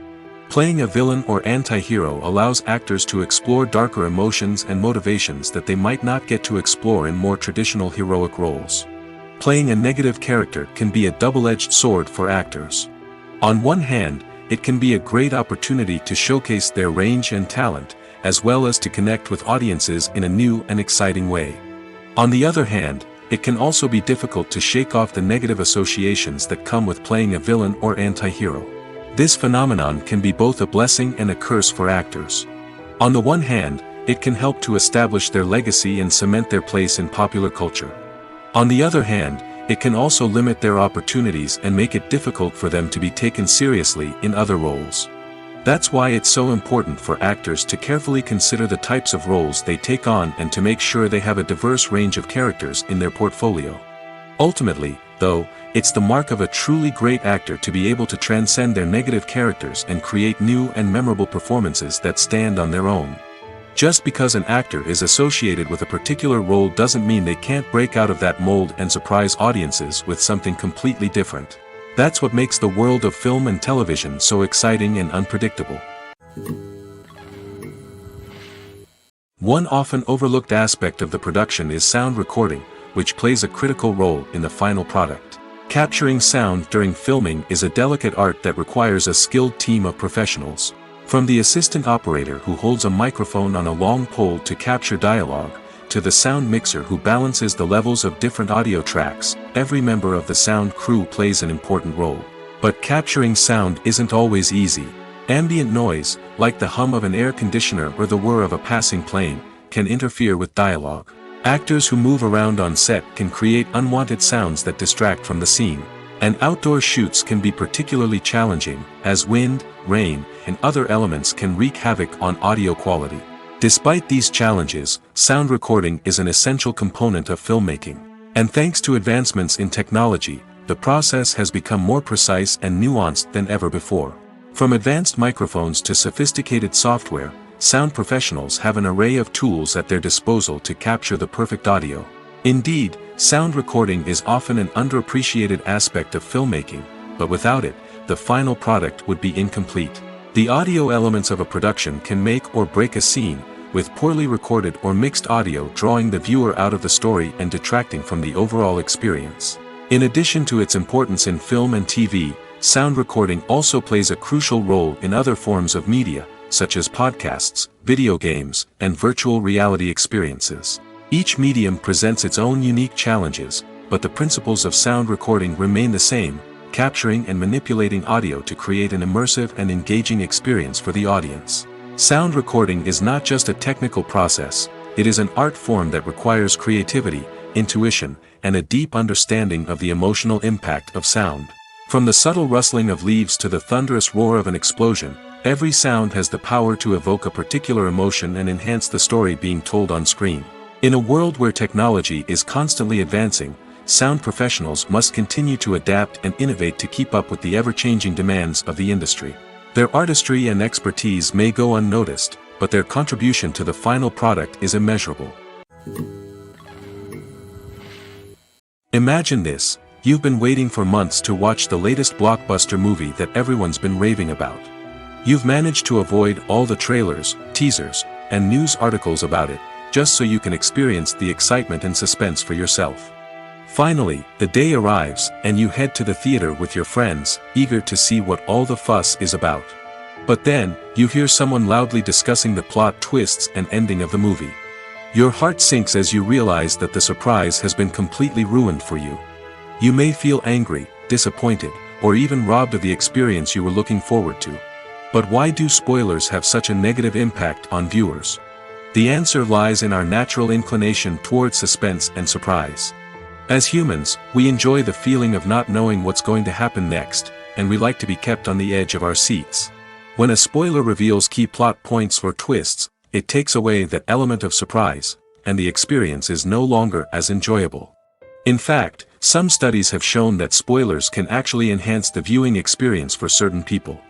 Playing a villain or anti-hero allows actors to explore darker emotions and motivations that they might not get to explore in more traditional heroic roles. Playing a negative character can be a double-edged sword for actors. On one hand, it can be a great opportunity to showcase their range and talent, as well as to connect with audiences in a new and exciting way. On the other hand, it can also be difficult to shake off the negative associations that come with playing a villain or anti-hero. This phenomenon can be both a blessing and a curse for actors. On the one hand, it can help to establish their legacy and cement their place in popular culture. On the other hand, it can also limit their opportunities and make it difficult for them to be taken seriously in other roles. That's why it's so important for actors to carefully consider the types of roles they take on and to make sure they have a diverse range of characters in their portfolio. Ultimately, though, it's the mark of a truly great actor to be able to transcend their negative characters and create new and memorable performances that stand on their own. Just because an actor is associated with a particular role doesn't mean they can't break out of that mold and surprise audiences with something completely different. That's what makes the world of film and television so exciting and unpredictable. One often overlooked aspect of the production is sound recording, which plays a critical role in the final product. Capturing sound during filming is a delicate art that requires a skilled team of professionals. From the assistant operator who holds a microphone on a long pole to capture dialogue, to the sound mixer who balances the levels of different audio tracks, every member of the sound crew plays an important role. But capturing sound isn't always easy. Ambient noise, like the hum of an air conditioner or the whir of a passing plane, can interfere with dialogue. Actors who move around on set can create unwanted sounds that distract from the scene. And outdoor shoots can be particularly challenging, as wind, rain, and other elements can wreak havoc on audio quality. Despite these challenges, sound recording is an essential component of filmmaking. And thanks to advancements in technology, the process has become more precise and nuanced than ever before. From advanced microphones to sophisticated software, sound professionals have an array of tools at their disposal to capture the perfect audio. Indeed, sound recording is often an underappreciated aspect of filmmaking, but without it, the final product would be incomplete. The audio elements of a production can make or break a scene, with poorly recorded or mixed audio drawing the viewer out of the story and detracting from the overall experience. In addition to its importance in film and TV, sound recording also plays a crucial role in other forms of media, such as podcasts, video games, and virtual reality experiences. Each medium presents its own unique challenges, but the principles of sound recording remain the same, capturing and manipulating audio to create an immersive and engaging experience for the audience. Sound recording is not just a technical process, it is an art form that requires creativity, intuition, and a deep understanding of the emotional impact of sound. From the subtle rustling of leaves to the thunderous roar of an explosion, every sound has the power to evoke a particular emotion and enhance the story being told on screen. In a world where technology is constantly advancing, sound professionals must continue to adapt and innovate to keep up with the ever-changing demands of the industry. Their artistry and expertise may go unnoticed, but their contribution to the final product is immeasurable. Imagine this: you've been waiting for months to watch the latest blockbuster movie that everyone's been raving about. You've managed to avoid all the trailers, teasers, and news articles about it, just so you can experience the excitement and suspense for yourself. Finally, the day arrives, and you head to the theater with your friends, eager to see what all the fuss is about. But then, you hear someone loudly discussing the plot twists and ending of the movie. Your heart sinks as you realize that the surprise has been completely ruined for you. You may feel angry, disappointed, or even robbed of the experience you were looking forward to. But why do spoilers have such a negative impact on viewers? The answer lies in our natural inclination towards suspense and surprise. As humans, we enjoy the feeling of not knowing what's going to happen next, and we like to be kept on the edge of our seats. When a spoiler reveals key plot points or twists, it takes away that element of surprise, and the experience is no longer as enjoyable. In fact, some studies have shown that spoilers can actually enhance the viewing experience for certain people.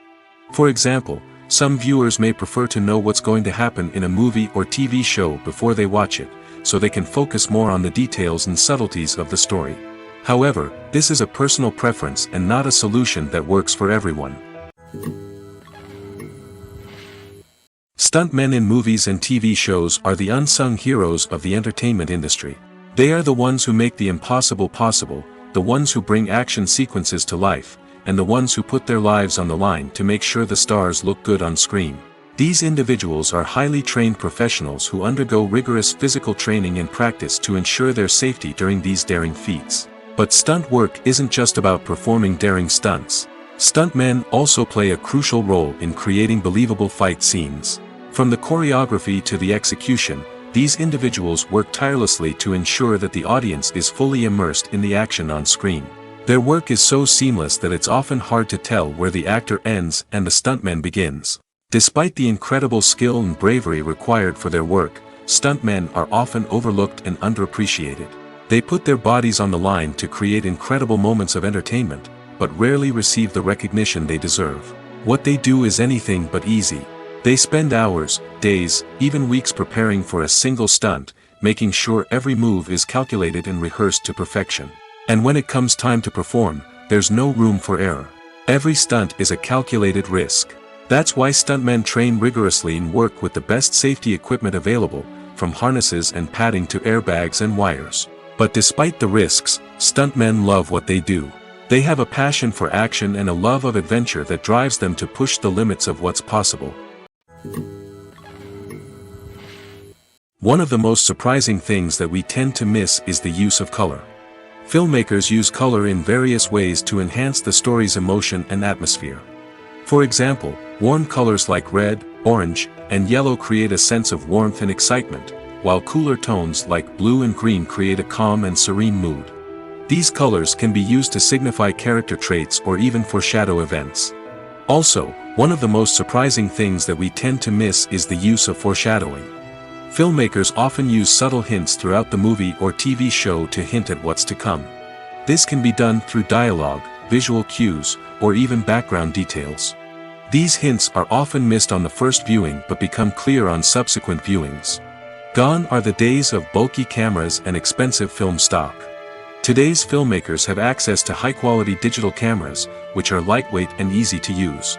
For example, some viewers may prefer to know what's going to happen in a movie or TV show before they watch it, so they can focus more on the details and subtleties of the story. However, this is a personal preference and not a solution that works for everyone. Stuntmen in movies and TV shows are the unsung heroes of the entertainment industry. They are the ones who make the impossible possible, the ones who bring action sequences to life, and the ones who put their lives on the line to make sure the stars look good on screen. These individuals are highly trained professionals who undergo rigorous physical training and practice to ensure their safety during these daring feats. But stunt work isn't just about performing daring stunts. Stuntmen also play a crucial role in creating believable fight scenes. From the choreography to the execution, these individuals work tirelessly to ensure that the audience is fully immersed in the action on screen. Their work is so seamless that it's often hard to tell where the actor ends and the stuntman begins. Despite the incredible skill and bravery required for their work, stuntmen are often overlooked and underappreciated. They put their bodies on the line to create incredible moments of entertainment, but rarely receive the recognition they deserve. What they do is anything but easy. They spend hours, days, even weeks preparing for a single stunt, making sure every move is calculated and rehearsed to perfection. And when it comes time to perform, there's no room for error. Every stunt is a calculated risk. That's why stuntmen train rigorously and work with the best safety equipment available, from harnesses and padding to airbags and wires. But despite the risks, stuntmen love what they do. They have a passion for action and a love of adventure that drives them to push the limits of what's possible. One of the most surprising things that we tend to miss is the use of color. Filmmakers use color in various ways to enhance the story's emotion and atmosphere. For example, warm colors like red, orange, and yellow create a sense of warmth and excitement, while cooler tones like blue and green create a calm and serene mood. These colors can be used to signify character traits or even foreshadow events. Also, One of the most surprising things that we tend to miss is the use of foreshadowing. Filmmakers often use subtle hints throughout the movie or TV show to hint at what's to come. This can be done through dialogue, visual cues, or even background details. These hints are often missed on the first viewing but become clear on subsequent viewings. Gone are the days of bulky cameras and expensive film stock. Today's filmmakers have access to high-quality digital cameras, which are lightweight and easy to use.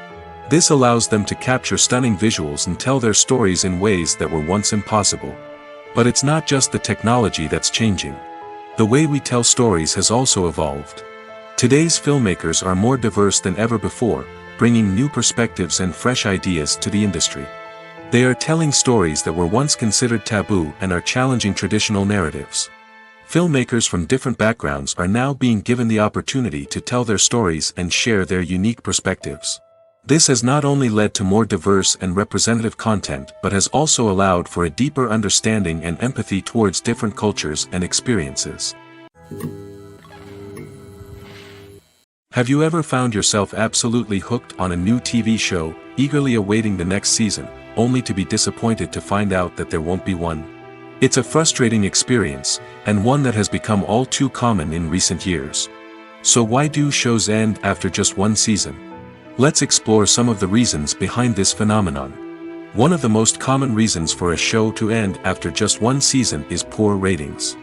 This allows them to capture stunning visuals and tell their stories in ways that were once impossible. But it's not just the technology that's changing. The way we tell stories has also evolved. Today's filmmakers are more diverse than ever before, bringing new perspectives and fresh ideas to the industry. They are telling stories that were once considered taboo and are challenging traditional narratives. Filmmakers from different backgrounds are now being given the opportunity to tell their stories and share their unique perspectives. This has not only led to more diverse and representative content but has also allowed for a deeper understanding and empathy towards different cultures and experiences. Have you ever found yourself absolutely hooked on a new TV show, eagerly awaiting the next season, only to be disappointed to find out that there won't be one? It's a frustrating experience, and one that has become all too common in recent years. So why do shows end after just one season? Let's explore some of the reasons behind this phenomenon. One of the most common reasons for a show to end after just one season is poor ratings.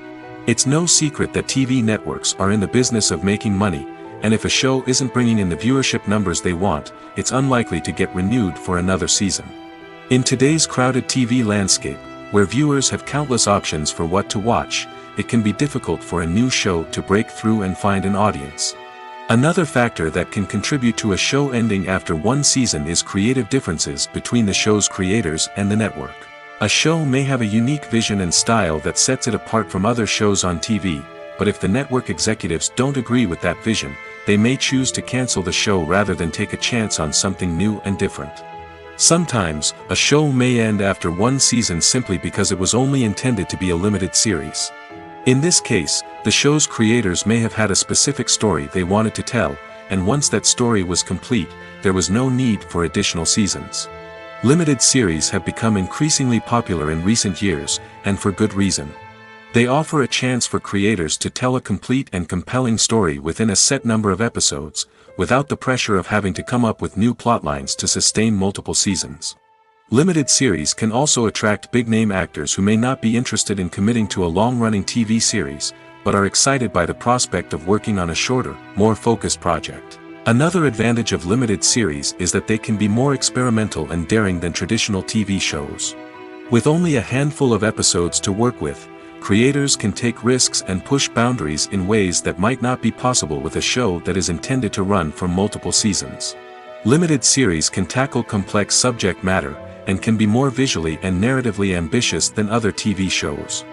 It's no secret that TV networks are in the business of making money, and if a show isn't bringing in the viewership numbers they want, it's unlikely to get renewed for another season. In today's crowded TV landscape, where viewers have countless options for what to watch, it can be difficult for a new show to break through and find an audience. Another factor that can contribute to a show ending after one season is creative differences between the show's creators and the network. A show may have a unique vision and style that sets it apart from other shows on TV, but if the network executives don't agree with that vision, they may choose to cancel the show rather than take a chance on something new and different. Sometimes, a show may end after one season simply because it was only intended to be a limited series. In this case, the show's creators may have had a specific story they wanted to tell, and once that story was complete, there was no need for additional seasons. Limited series have become increasingly popular in recent years, and for good reason. They offer a chance for creators to tell a complete and compelling story within a set number of episodes, without the pressure of having to come up with new plotlines to sustain multiple seasons. Limited series can also attract big-name actors who may not be interested in committing to a long-running TV series, but are excited by the prospect of working on a shorter, more focused project. Another advantage of limited series is that they can be more experimental and daring than traditional TV shows. With only a handful of episodes to work with, creators can take risks and push boundaries in ways that might not be possible with a show that is intended to run for multiple seasons. Limited series can tackle complex subject matter, and can be more visually and narratively ambitious than other TV shows.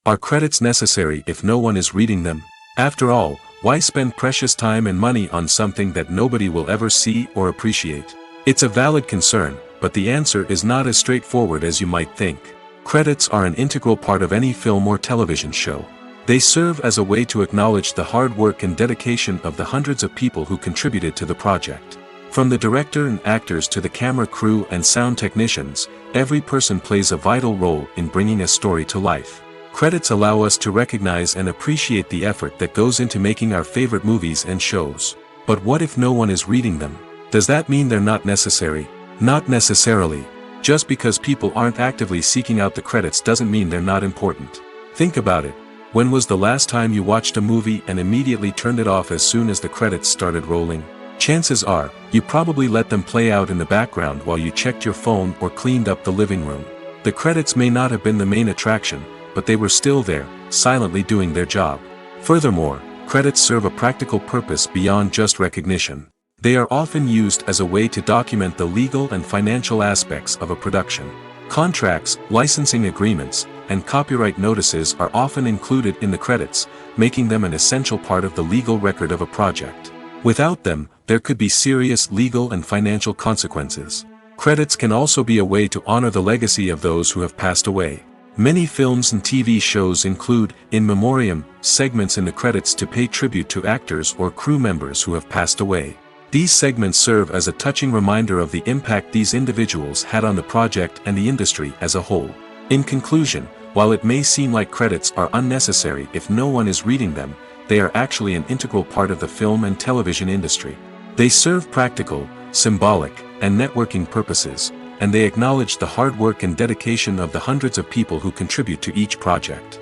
Are credits necessary if no one is reading them? After all, why spend precious time and money on something that nobody will ever see or appreciate? It's a valid concern, but the answer is not as straightforward as you might think. Credits are an integral part of any film or television show. They serve as a way to acknowledge the hard work and dedication of the hundreds of people who contributed to the project. From the director and actors to the camera crew and sound technicians, every person plays a vital role in bringing a story to life. Credits allow us to recognize and appreciate the effort that goes into making our favorite movies and shows. But what if no one is reading them? Does that mean they're not necessary? Not necessarily. Just because people aren't actively seeking out the credits doesn't mean they're not important. Think about it. When was the last time you watched a movie and immediately turned it off as soon as the credits started rolling? Chances are, you probably let them play out in the background while you checked your phone or cleaned up the living room. The credits may not have been the main attraction, but they were still there, silently doing their job. Furthermore, credits serve a practical purpose beyond just recognition. They are often used as a way to document the legal and financial aspects of a production. Contracts, licensing agreements, and copyright notices are often included in the credits, making them an essential part of the legal record of a project. Without them, there could be serious legal and financial consequences. Credits can also be a way to honor the legacy of those who have passed away. Many films and TV shows include, in memoriam, segments in the credits to pay tribute to actors or crew members who have passed away. These segments serve as a touching reminder of the impact these individuals had on the project and the industry as a whole. In conclusion, while it may seem like credits are unnecessary if no one is reading them, they are actually an integral part of the film and television industry. They serve practical, symbolic, and networking purposes, and they acknowledge the hard work and dedication of the hundreds of people who contribute to each project.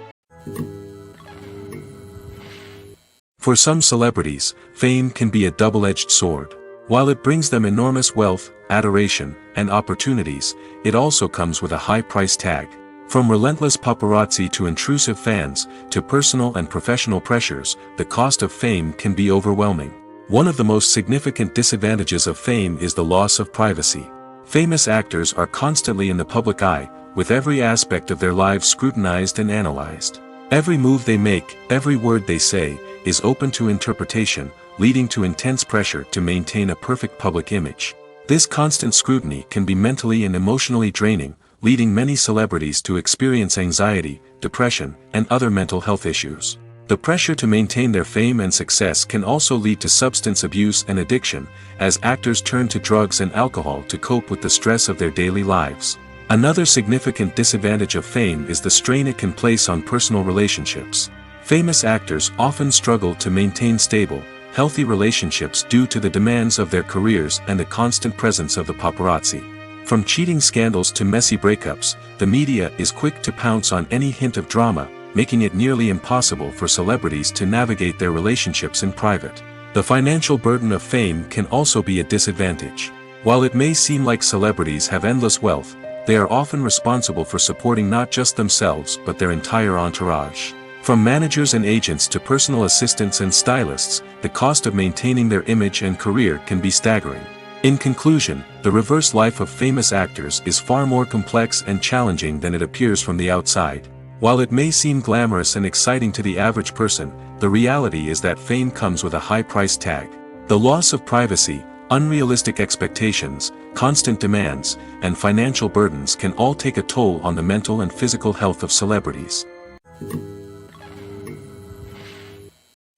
For some celebrities, fame can be a double-edged sword. While it brings them enormous wealth, adoration, and opportunities, it also comes with a high price tag. From relentless paparazzi to intrusive fans, to personal and professional pressures, the cost of fame can be overwhelming. One of the most significant disadvantages of fame is the loss of privacy. Famous actors are constantly in the public eye, with every aspect of their lives scrutinized and analyzed. Every move they make, every word they say, is open to interpretation, leading to intense pressure to maintain a perfect public image. This constant scrutiny can be mentally and emotionally draining, leading many celebrities to experience anxiety, depression, and other mental health issues. The pressure to maintain their fame and success can also lead to substance abuse and addiction, as actors turn to drugs and alcohol to cope with the stress of their daily lives. Another significant disadvantage of fame is the strain it can place on personal relationships. Famous actors often struggle to maintain stable, healthy relationships due to the demands of their careers and the constant presence of the paparazzi. From cheating scandals to messy breakups, the media is quick to pounce on any hint of drama, making it nearly impossible for celebrities to navigate their relationships in private. The financial burden of fame can also be a disadvantage. While it may seem like celebrities have endless wealth, they are often responsible for supporting not just themselves but their entire entourage. From managers and agents to personal assistants and stylists, the cost of maintaining their image and career can be staggering. In conclusion, the reverse life of famous actors is far more complex and challenging than it appears from the outside. While it may seem glamorous and exciting to the average person, the reality is that fame comes with a high price tag. The loss of privacy, unrealistic expectations, constant demands, and financial burdens can all take a toll on the mental and physical health of celebrities.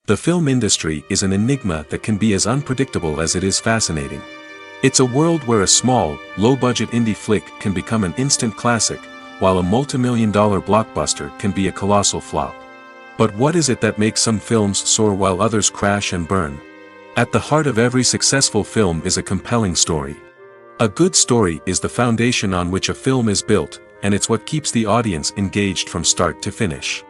The film industry is an enigma that can be as unpredictable as it is fascinating. It's a world where a small, low-budget indie flick can become an instant classic, while a multi-million-dollar blockbuster can be a colossal flop. But what is it that makes some films soar while others crash and burn? At the heart of every successful film is a compelling story. A good story is the foundation on which a film is built, and it's what keeps the audience engaged from start to finish.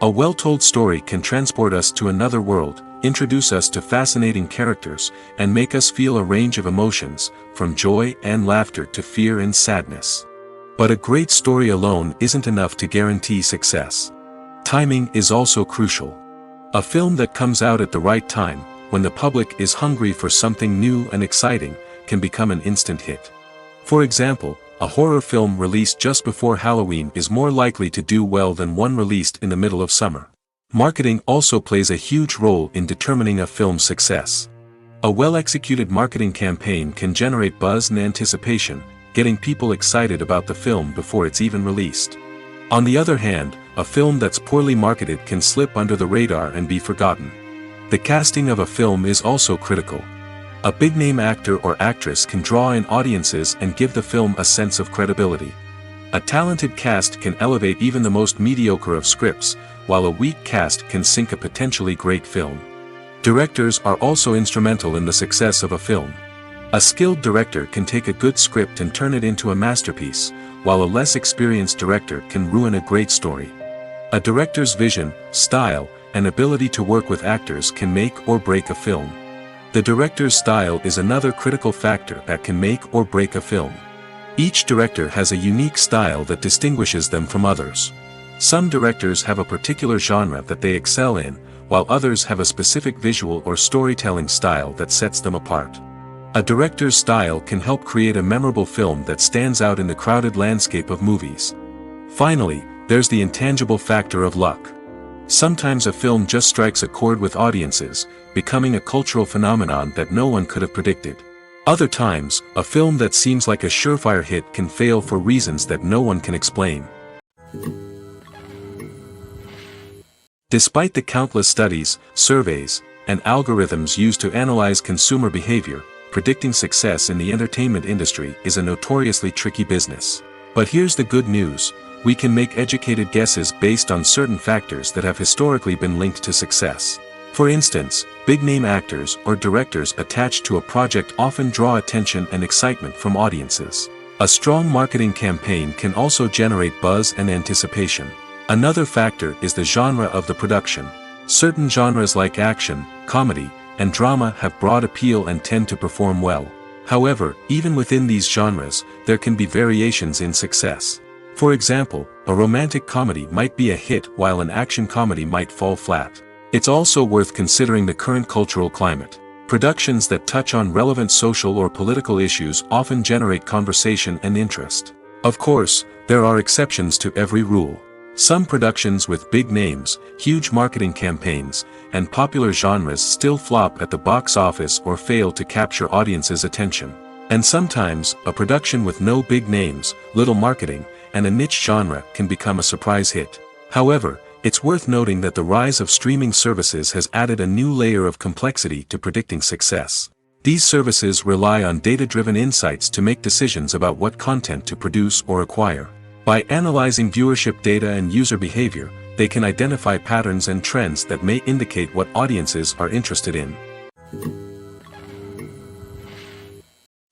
A well-told story can transport us to another world, introduce us to fascinating characters, and make us feel a range of emotions, from joy and laughter to fear and sadness. But a great story alone isn't enough to guarantee success. Timing is also crucial. A film that comes out at the right time, when the public is hungry for something new and exciting, can become an instant hit. For example, a horror film released just before Halloween is more likely to do well than one released in the middle of summer. Marketing also plays a huge role in determining a film's success. A well-executed marketing campaign can generate buzz and anticipation, getting people excited about the film before it's even released. On the other hand, a film that's poorly marketed can slip under the radar and be forgotten. The casting of a film is also critical. A big-name actor or actress can draw in audiences and give the film a sense of credibility. A talented cast can elevate even the most mediocre of scripts, while a weak cast can sink a potentially great film. Directors are also instrumental in the success of a film. A skilled director can take a good script and turn it into a masterpiece, while a less experienced director can ruin a great story. A director's vision, style, and ability to work with actors can make or break a film. The director's style is another critical factor that can make or break a film. Each director has a unique style that distinguishes them from others. Some directors have a particular genre that they excel in, while others have a specific visual or storytelling style that sets them apart. A director's style can help create a memorable film that stands out in the crowded landscape of movies. Finally, there's the intangible factor of luck. Sometimes a film just strikes a chord with audiences, becoming a cultural phenomenon that no one could have predicted. Other times, a film that seems like a surefire hit can fail for reasons that no one can explain. Despite the countless studies, surveys, and algorithms used to analyze consumer behavior, predicting success in the entertainment industry is a notoriously tricky business. But here's the good news: we can make educated guesses based on certain factors that have historically been linked to success. For instance, big-name actors or directors attached to a project often draw attention and excitement from audiences. A strong marketing campaign can also generate buzz and anticipation. Another factor is the genre of the production. Certain genres like action, comedy, and drama have broad appeal and tend to perform well. However, even within these genres, there can be variations in success. For example, a romantic comedy might be a hit while an action comedy might fall flat. It's also worth considering the current cultural climate. Productions that touch on relevant social or political issues often generate conversation and interest. Of course, there are exceptions to every rule. Some productions with big names, huge marketing campaigns, and popular genres still flop at the box office or fail to capture audiences' attention. And sometimes, a production with no big names, little marketing, and a niche genre can become a surprise hit. However, it's worth noting that the rise of streaming services has added a new layer of complexity to predicting success. These services rely on data-driven insights to make decisions about what content to produce or acquire. By analyzing viewership data and user behavior, they can identify patterns and trends that may indicate what audiences are interested in.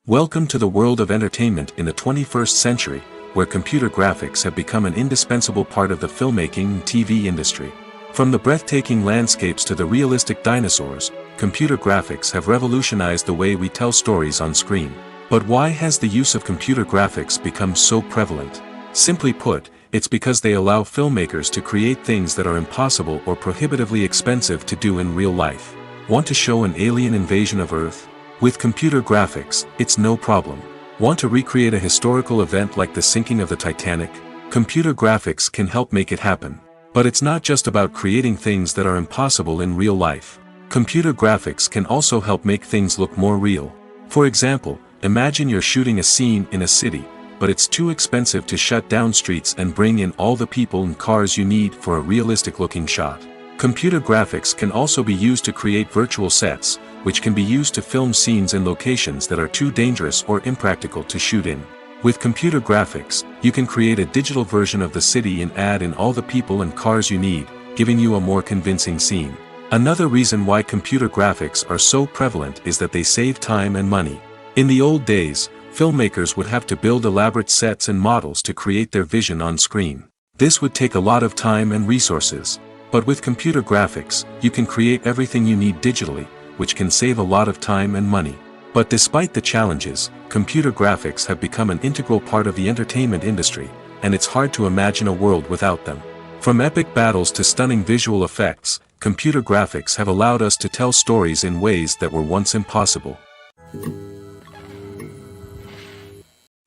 Welcome to the world of entertainment in the 21st century, where computer graphics have become an indispensable part of the filmmaking and TV industry. From the breathtaking landscapes to the realistic dinosaurs, computer graphics have revolutionized the way we tell stories on screen. But why has the use of computer graphics become so prevalent? Simply put, it's because they allow filmmakers to create things that are impossible or prohibitively expensive to do in real life. Want to show an alien invasion of Earth? With computer graphics, it's no problem. Want to recreate a historical event like the sinking of the Titanic? Computer graphics can help make it happen. But it's not just about creating things that are impossible in real life. Computer graphics can also help make things look more real. For example, imagine you're shooting a scene in a city, but it's too expensive to shut down streets and bring in all the people and cars you need for a realistic-looking shot. Computer graphics can also be used to create virtual sets, which can be used to film scenes in locations that are too dangerous or impractical to shoot in. With computer graphics, you can create a digital version of the city and add in all the people and cars you need, giving you a more convincing scene. Another reason why computer graphics are so prevalent is that they save time and money. In the old days, filmmakers would have to build elaborate sets and models to create their vision on screen. This would take a lot of time and resources. But with computer graphics, you can create everything you need digitally, which can save a lot of time and money. But despite the challenges, computer graphics have become an integral part of the entertainment industry, and it's hard to imagine a world without them. From epic battles to stunning visual effects, computer graphics have allowed us to tell stories in ways that were once impossible.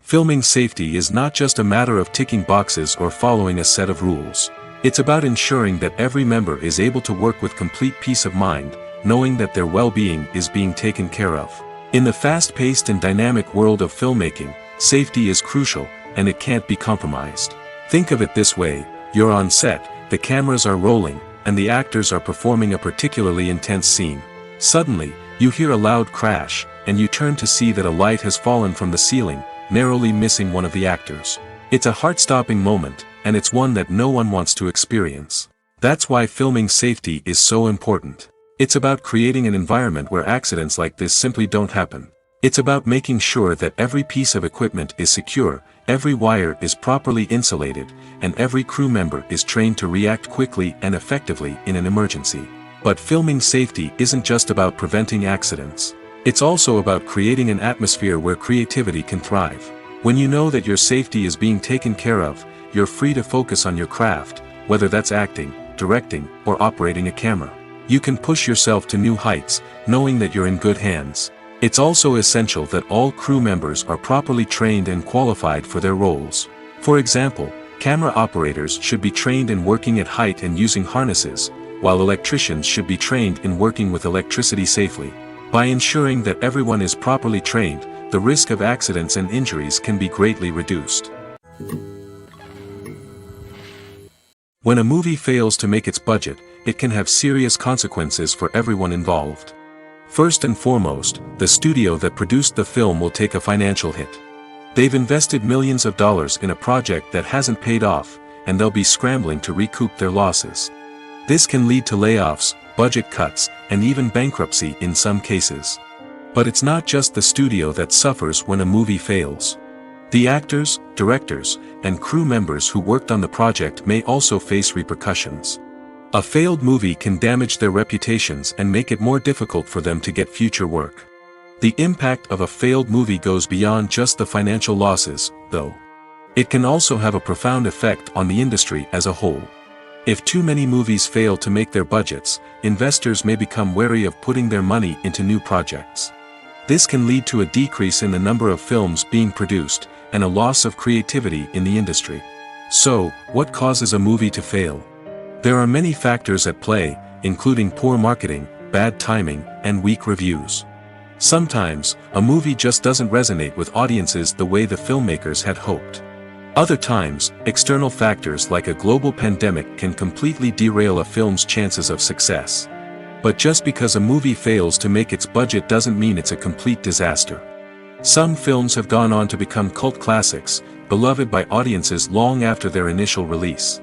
Filming safety is not just a matter of ticking boxes or following a set of rules. It's about ensuring that every member is able to work with complete peace of mind, knowing that their well-being is being taken care of. In the fast-paced and dynamic world of filmmaking, safety is crucial, and it can't be compromised. Think of it this way: you're on set, the cameras are rolling, and the actors are performing a particularly intense scene. Suddenly, you hear a loud crash, and you turn to see that a light has fallen from the ceiling, narrowly missing one of the actors. It's a heart-stopping moment, and it's one that no one wants to experience. That's why filming safety is so important. It's about creating an environment where accidents like this simply don't happen. It's about making sure that every piece of equipment is secure, every wire is properly insulated, and every crew member is trained to react quickly and effectively in an emergency. But filming safety isn't just about preventing accidents. It's also about creating an atmosphere where creativity can thrive. When you know that your safety is being taken care of, you're free to focus on your craft, whether that's acting, directing, or operating a camera. You can push yourself to new heights, knowing that you're in good hands. It's also essential that all crew members are properly trained and qualified for their roles. For example, camera operators should be trained in working at height and using harnesses, while electricians should be trained in working with electricity safely. By ensuring that everyone is properly trained, the risk of accidents and injuries can be greatly reduced. When a movie fails to make its budget, it can have serious consequences for everyone involved. First and foremost, the studio that produced the film will take a financial hit. They've invested millions of dollars in a project that hasn't paid off, and they'll be scrambling to recoup their losses. This can lead to layoffs, budget cuts, and even bankruptcy in some cases. But it's not just the studio that suffers when a movie fails. The actors, directors, and crew members who worked on the project may also face repercussions. A failed movie can damage their reputations and make it more difficult for them to get future work. The impact of a failed movie goes beyond just the financial losses, though. It can also have a profound effect on the industry as a whole. If too many movies fail to make their budgets, investors may become wary of putting their money into new projects. This can lead to a decrease in the number of films being produced, and a loss of creativity in the industry. So, what causes a movie to fail? There are many factors at play, including poor marketing, bad timing, and weak reviews. Sometimes, a movie just doesn't resonate with audiences the way the filmmakers had hoped. Other times, external factors like a global pandemic can completely derail a film's chances of success. But just because a movie fails to make its budget doesn't mean it's a complete disaster. Some films have gone on to become cult classics, beloved by audiences long after their initial release.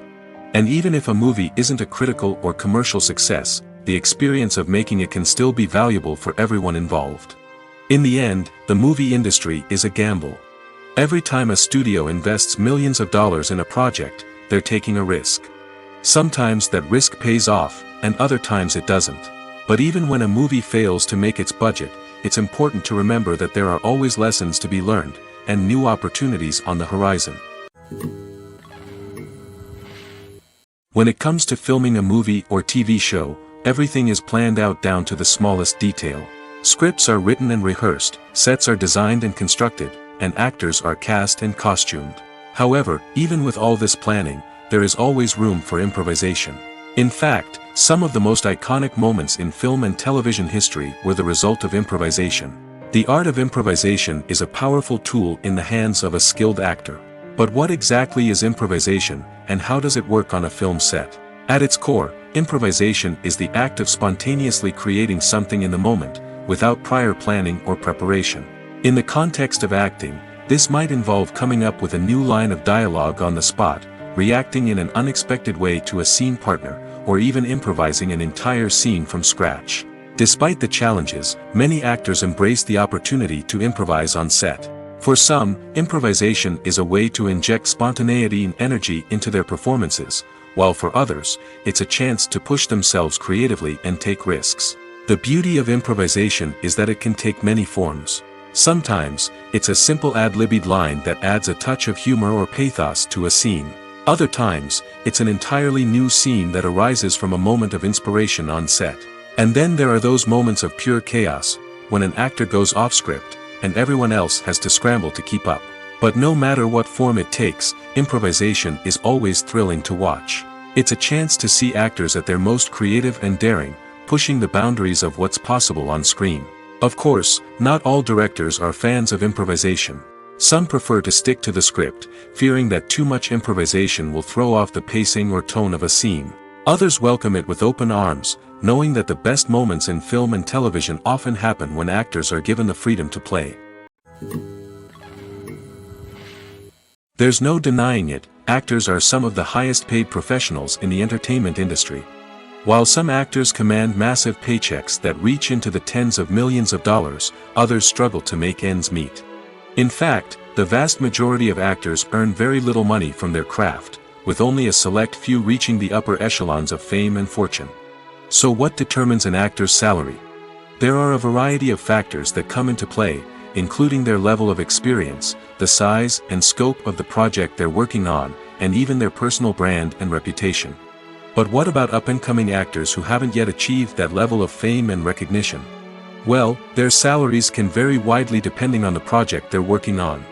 And even if a movie isn't a critical or commercial success, the experience of making it can still be valuable for everyone involved. In the end, the movie industry is a gamble. Every time a studio invests millions of dollars in a project, they're taking a risk. Sometimes that risk pays off, and other times it doesn't. But even when a movie fails to make its budget, it's important to remember that there are always lessons to be learned, and new opportunities on the horizon. When it comes to filming a movie or TV show, everything is planned out down to the smallest detail. Scripts are written and rehearsed, sets are designed and constructed, and actors are cast and costumed. However, even with all this planning, there is always room for improvisation. In fact, some of the most iconic moments in film and television history were the result of improvisation. The art of improvisation is a powerful tool in the hands of a skilled actor. But what exactly is improvisation, and how does it work on a film set? At its core, improvisation is the act of spontaneously creating something in the moment, without prior planning or preparation. In the context of acting, this might involve coming up with a new line of dialogue on the spot, reacting in an unexpected way to a scene partner, or even improvising an entire scene from scratch. Despite the challenges, many actors embrace the opportunity to improvise on set. For some, improvisation is a way to inject spontaneity and energy into their performances, while for others, it's a chance to push themselves creatively and take risks. The beauty of improvisation is that it can take many forms. Sometimes, it's a simple ad-libbed line that adds a touch of humor or pathos to a scene. Other times, it's an entirely new scene that arises from a moment of inspiration on set. And then there are those moments of pure chaos, when an actor goes off script, and everyone else has to scramble to keep up. But no matter what form it takes, improvisation is always thrilling to watch. It's a chance to see actors at their most creative and daring, pushing the boundaries of what's possible on screen. Of course, not all directors are fans of improvisation. Some prefer to stick to the script, fearing that too much improvisation will throw off the pacing or tone of a scene. Others welcome it with open arms, knowing that the best moments in film and television often happen when actors are given the freedom to play. There's no denying it, actors are some of the highest paid professionals in the entertainment industry. While some actors command massive paychecks that reach into the tens of millions of dollars, others struggle to make ends meet. In fact, the vast majority of actors earn very little money from their craft, with only a select few reaching the upper echelons of fame and fortune. So what determines an actor's salary? There are a variety of factors that come into play, including their level of experience, the size and scope of the project they're working on, and even their personal brand and reputation. But what about up-and-coming actors who haven't yet achieved that level of fame and recognition? Well, their salaries can vary widely depending on the project they're working on.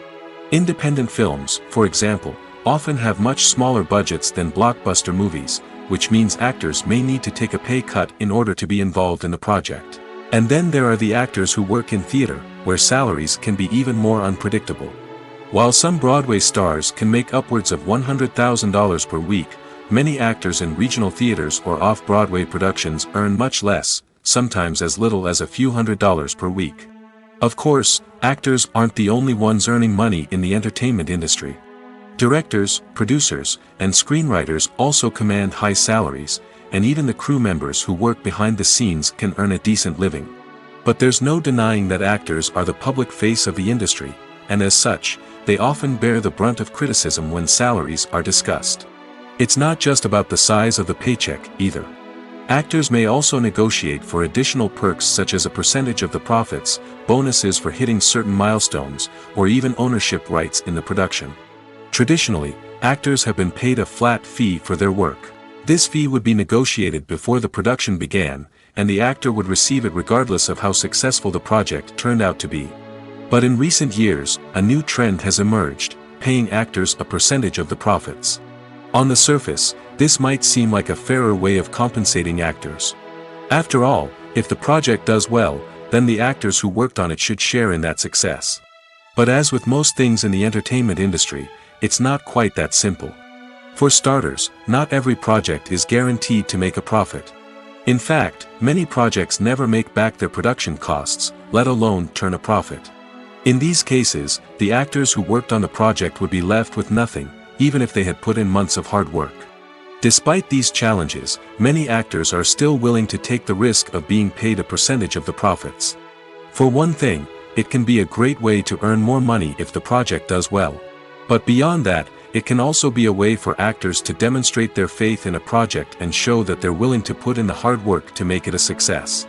Independent films, for example, often have much smaller budgets than blockbuster movies, which means actors may need to take a pay cut in order to be involved in the project. And then there are the actors who work in theater, where salaries can be even more unpredictable. While some Broadway stars can make upwards of $100,000 per week, many actors in regional theaters or off-Broadway productions earn much less, sometimes as little as a few $100s per week. Of course, actors aren't the only ones earning money in the entertainment industry. Directors, producers, and screenwriters also command high salaries, and even the crew members who work behind the scenes can earn a decent living. But there's no denying that actors are the public face of the industry, and as such, they often bear the brunt of criticism when salaries are discussed. It's not just about the size of the paycheck, either. Actors may also negotiate for additional perks such as a percentage of the profits, bonuses for hitting certain milestones, or even ownership rights in the production. Traditionally, actors have been paid a flat fee for their work. This fee would be negotiated before the production began, and the actor would receive it regardless of how successful the project turned out to be. But in recent years, a new trend has emerged, paying actors a percentage of the profits. On the surface, this might seem like a fairer way of compensating actors. After all, if the project does well, then the actors who worked on it should share in that success. But as with most things in the entertainment industry, it's not quite that simple. For starters, not every project is guaranteed to make a profit. In fact, many projects never make back their production costs, let alone turn a profit. In these cases, the actors who worked on the project would be left with nothing, even if they had put in months of hard work. Despite these challenges, many actors are still willing to take the risk of being paid a percentage of the profits. For one thing, it can be a great way to earn more money if the project does well. But beyond that, it can also be a way for actors to demonstrate their faith in a project and show that they're willing to put in the hard work to make it a success.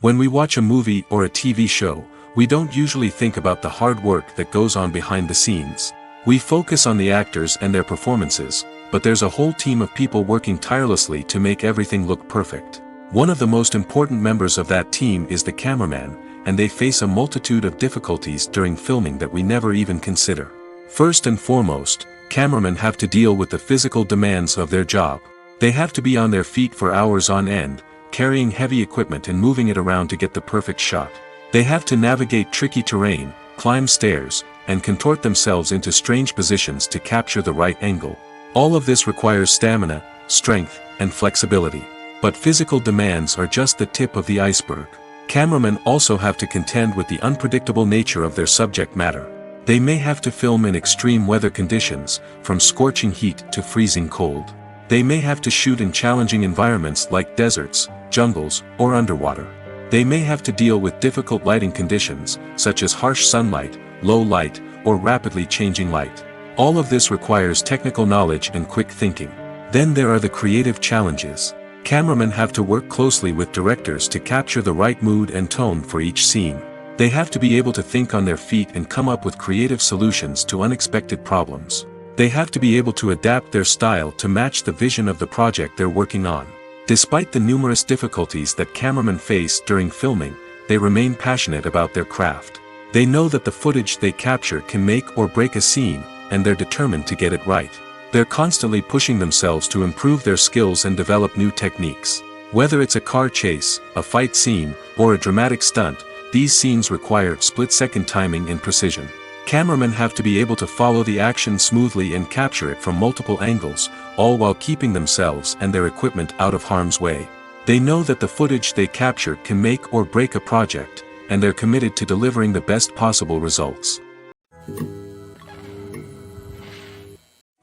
When we watch a movie or a TV show, we don't usually think about the hard work that goes on behind the scenes. We focus on the actors and their performances, but there's a whole team of people working tirelessly to make everything look perfect. One of the most important members of that team is the cameraman, and they face a multitude of difficulties during filming that we never even consider. First and foremost, cameramen have to deal with the physical demands of their job. They have to be on their feet for hours on end, carrying heavy equipment and moving it around to get the perfect shot. They have to navigate tricky terrain, climb stairs, and contort themselves into strange positions to capture the right angle. All of this requires stamina, strength, and flexibility. But physical demands are just the tip of the iceberg. Cameramen also have to contend with the unpredictable nature of their subject matter. They may have to film in extreme weather conditions, from scorching heat to freezing cold. They may have to shoot in challenging environments like deserts, jungles, or underwater. They may have to deal with difficult lighting conditions, such as harsh sunlight, low light, or rapidly changing light. All of this requires technical knowledge and quick thinking. Then there are the creative challenges. Cameramen have to work closely with directors to capture the right mood and tone for each scene. They have to be able to think on their feet and come up with creative solutions to unexpected problems. They have to be able to adapt their style to match the vision of the project they're working on. Despite the numerous difficulties that cameramen face during filming, they remain passionate about their craft. They know that the footage they capture can make or break a scene, and they're determined to get it right. They're constantly pushing themselves to improve their skills and develop new techniques. Whether it's a car chase, a fight scene, or a dramatic stunt, these scenes require split-second timing and precision. Cameramen have to be able to follow the action smoothly and capture it from multiple angles, all while keeping themselves and their equipment out of harm's way. They know that the footage they capture can make or break a project, and they're committed to delivering the best possible results.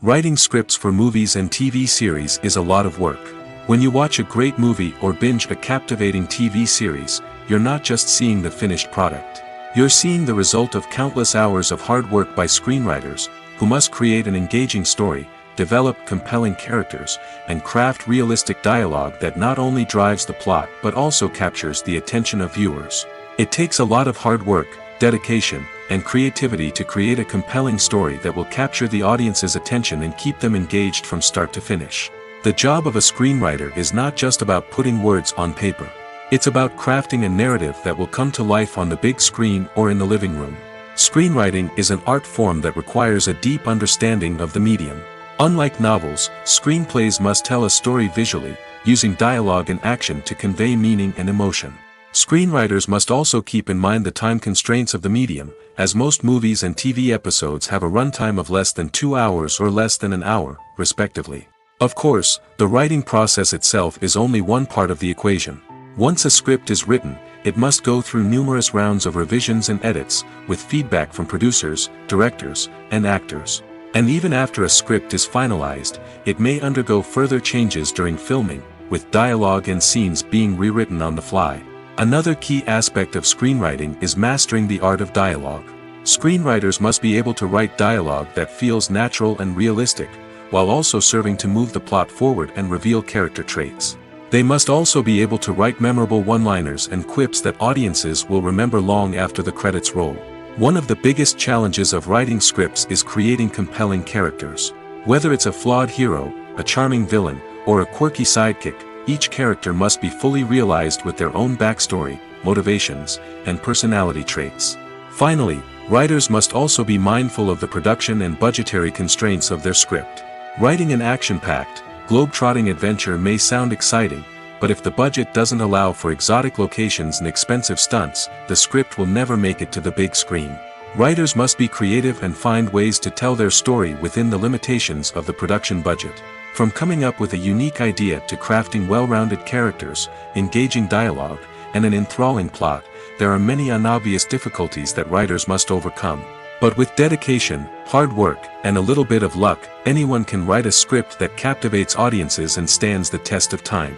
Writing scripts for movies and TV series is a lot of work. When you watch a great movie or binge a captivating TV series, you're not just seeing the finished product. You're seeing the result of countless hours of hard work by screenwriters, who must create an engaging story, develop compelling characters, and craft realistic dialogue that not only drives the plot but also captures the attention of viewers. It takes a lot of hard work, dedication, and creativity to create a compelling story that will capture the audience's attention and keep them engaged from start to finish. The job of a screenwriter is not just about putting words on paper. It's about crafting a narrative that will come to life on the big screen or in the living room. Screenwriting is an art form that requires a deep understanding of the medium. Unlike novels, screenplays must tell a story visually, using dialogue and action to convey meaning and emotion. Screenwriters must also keep in mind the time constraints of the medium, as most movies and TV episodes have a runtime of less than 2 hours or less than an hour, respectively. Of course, the writing process itself is only one part of the equation. Once a script is written, it must go through numerous rounds of revisions and edits, with feedback from producers, directors, and actors. And even after a script is finalized, it may undergo further changes during filming, with dialogue and scenes being rewritten on the fly. Another key aspect of screenwriting is mastering the art of dialogue. Screenwriters must be able to write dialogue that feels natural and realistic, while also serving to move the plot forward and reveal character traits. They must also be able to write memorable one-liners and quips that audiences will remember long after the credits roll. One of the biggest challenges of writing scripts is creating compelling characters. Whether it's a flawed hero, a charming villain, or a quirky sidekick, each character must be fully realized with their own backstory, motivations, and personality traits. Finally, writers must also be mindful of the production and budgetary constraints of their script. Writing an action-packed, globe-trotting adventure may sound exciting, but if the budget doesn't allow for exotic locations and expensive stunts, the script will never make it to the big screen. Writers must be creative and find ways to tell their story within the limitations of the production budget. From coming up with a unique idea to crafting well-rounded characters, engaging dialogue, and an enthralling plot, there are many unobvious difficulties that writers must overcome. But with dedication, hard work, and a little bit of luck, anyone can write a script that captivates audiences and stands the test of time.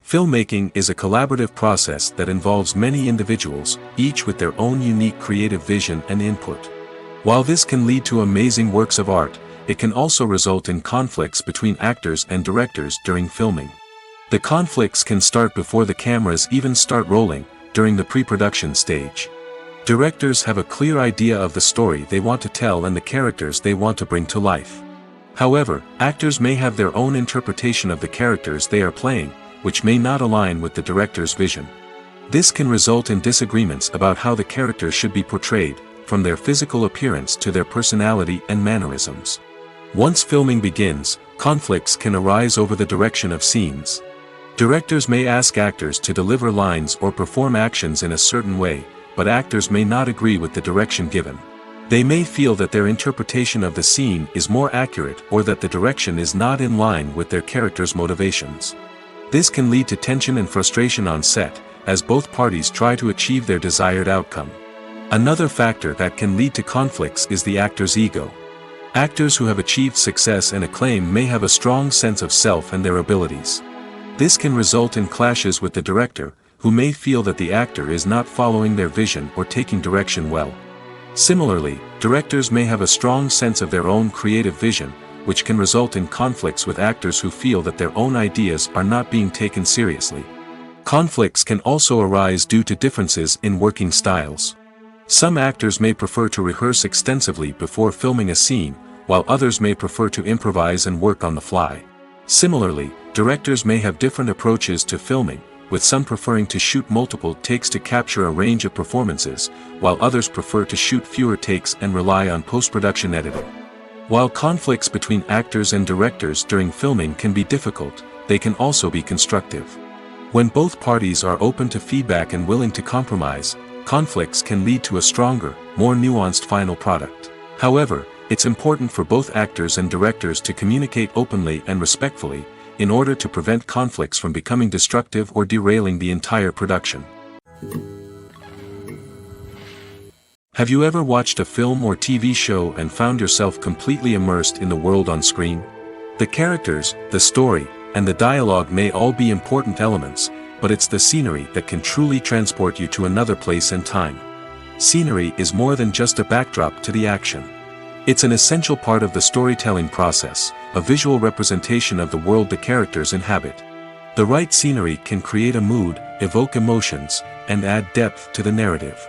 Filmmaking is a collaborative process that involves many individuals, each with their own unique creative vision and input. While this can lead to amazing works of art, it can also result in conflicts between actors and directors during filming. The conflicts can start before the cameras even start rolling, during the pre-production stage. Directors have a clear idea of the story they want to tell and the characters they want to bring to life. However, actors may have their own interpretation of the characters they are playing, which may not align with the director's vision. This can result in disagreements about how the characters should be portrayed, from their physical appearance to their personality and mannerisms. Once filming begins, conflicts can arise over the direction of scenes. Directors may ask actors to deliver lines or perform actions in a certain way, but actors may not agree with the direction given. They may feel that their interpretation of the scene is more accurate or that the direction is not in line with their character's motivations. This can lead to tension and frustration on set, as both parties try to achieve their desired outcome. Another factor that can lead to conflicts is the actor's ego. Actors who have achieved success and acclaim may have a strong sense of self and their abilities. This can result in clashes with the director, who may feel that the actor is not following their vision or taking direction well. Similarly, directors may have a strong sense of their own creative vision, which can result in conflicts with actors who feel that their own ideas are not being taken seriously. Conflicts can also arise due to differences in working styles. Some actors may prefer to rehearse extensively before filming a scene, while others may prefer to improvise and work on the fly. Similarly, directors may have different approaches to filming, with some preferring to shoot multiple takes to capture a range of performances, while others prefer to shoot fewer takes and rely on post-production editing. While conflicts between actors and directors during filming can be difficult, they can also be constructive. When both parties are open to feedback and willing to compromise, conflicts can lead to a stronger, more nuanced final product. However, it's important for both actors and directors to communicate openly and respectfully, in order to prevent conflicts from becoming destructive or derailing the entire production. Have you ever watched a film or TV show and found yourself completely immersed in the world on screen? The characters, the story, and the dialogue may all be important elements, but it's the scenery that can truly transport you to another place and time. Scenery is more than just a backdrop to the action. It's an essential part of the storytelling process, a visual representation of the world the characters inhabit. The right scenery can create a mood, evoke emotions, and add depth to the narrative.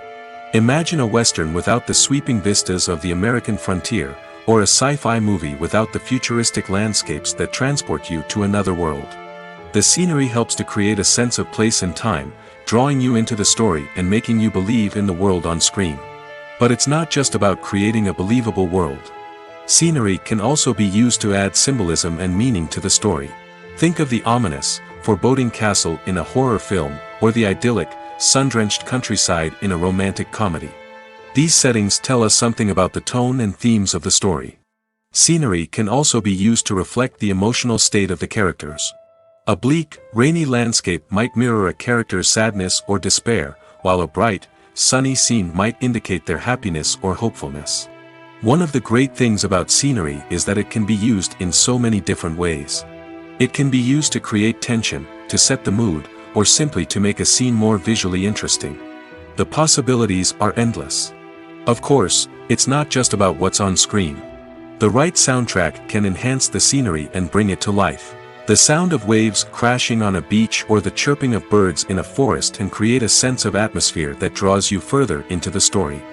Imagine a Western without the sweeping vistas of the American frontier, or a sci-fi movie without the futuristic landscapes that transport you to another world. The scenery helps to create a sense of place and time, drawing you into the story and making you believe in the world on screen. But it's not just about creating a believable world. Scenery can also be used to add symbolism and meaning to the story. Think of the ominous, foreboding castle in a horror film, or the idyllic, sun-drenched countryside in a romantic comedy. These settings tell us something about the tone and themes of the story. Scenery can also be used to reflect the emotional state of the characters. A bleak, rainy landscape might mirror a character's sadness or despair, while a bright, sunny scene might indicate their happiness or hopefulness. One of the great things about scenery is that it can be used in so many different ways. It can be used to create tension, to set the mood, or simply to make a scene more visually interesting. The possibilities are endless. Of course, it's not just about what's on screen. The right soundtrack can enhance the scenery and bring it to life. The sound of waves crashing on a beach or the chirping of birds in a forest can create a sense of atmosphere that draws you further into the story.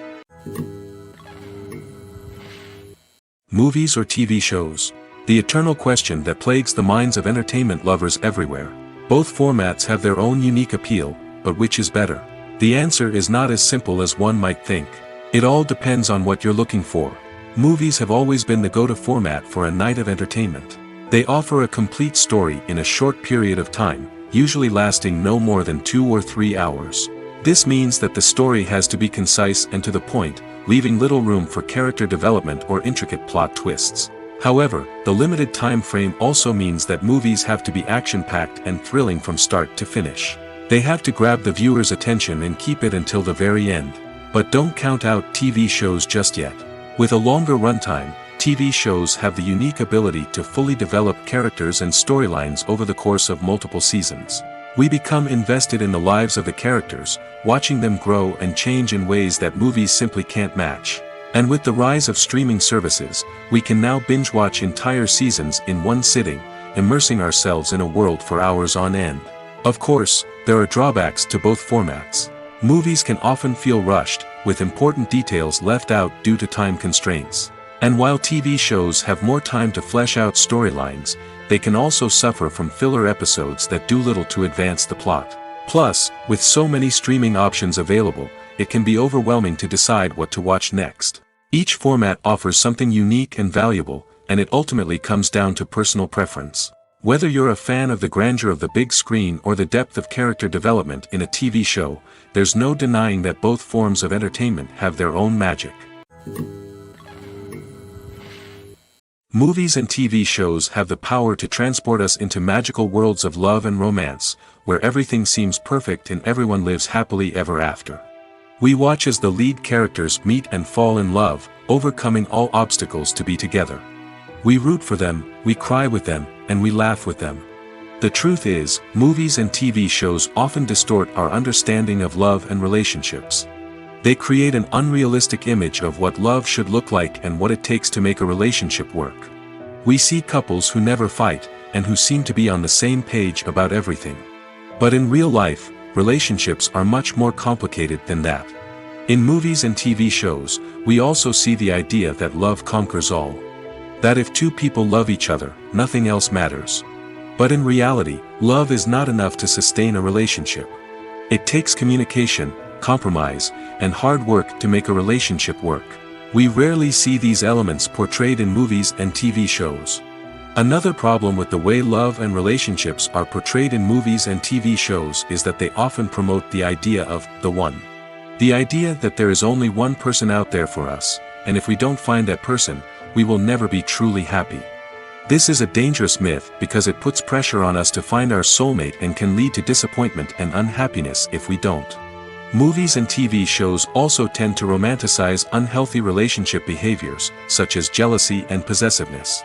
Movies or TV shows? The eternal question that plagues the minds of entertainment lovers everywhere. Both formats have their own unique appeal, but which is better? The answer is not as simple as one might think. It all depends on what you're looking for. Movies have always been the go-to format for a night of entertainment. They offer a complete story in a short period of time, usually lasting no more than 2 or 3 hours. This means that the story has to be concise and to the point, leaving little room for character development or intricate plot twists. However, the limited time frame also means that movies have to be action-packed and thrilling from start to finish. They have to grab the viewer's attention and keep it until the very end. But don't count out TV shows just yet. With a longer runtime, TV shows have the unique ability to fully develop characters and storylines over the course of multiple seasons. We become invested in the lives of the characters, watching them grow and change in ways that movies simply can't match. And with the rise of streaming services, we can now binge-watch entire seasons in one sitting, immersing ourselves in a world for hours on end. Of course, there are drawbacks to both formats. Movies can often feel rushed, with important details left out due to time constraints. And while TV shows have more time to flesh out storylines, they can also suffer from filler episodes that do little to advance the plot. Plus, with so many streaming options available, it can be overwhelming to decide what to watch next. Each format offers something unique and valuable, and it ultimately comes down to personal preference. Whether you're a fan of the grandeur of the big screen or the depth of character development in a TV show, there's no denying that both forms of entertainment have their own magic. Movies and TV shows have the power to transport us into magical worlds of love and romance, where everything seems perfect and everyone lives happily ever after. We watch as the lead characters meet and fall in love, overcoming all obstacles to be together. We root for them, we cry with them, and we laugh with them. The truth is, movies and TV shows often distort our understanding of love and relationships. They create an unrealistic image of what love should look like and what it takes to make a relationship work. We see couples who never fight, and who seem to be on the same page about everything. But in real life, relationships are much more complicated than that. In movies and TV shows, we also see the idea that love conquers all. That if two people love each other, nothing else matters. But in reality, love is not enough to sustain a relationship. It takes communication, compromise, and hard work to make a relationship work. We rarely see these elements portrayed in movies and TV shows. Another problem with the way love and relationships are portrayed in movies and TV shows is that they often promote the idea of the one. The idea that there is only one person out there for us, and if we don't find that person, we will never be truly happy. This is a dangerous myth because it puts pressure on us to find our soulmate and can lead to disappointment and unhappiness if we don't. Movies and TV shows also tend to romanticize unhealthy relationship behaviors, such as jealousy and possessiveness.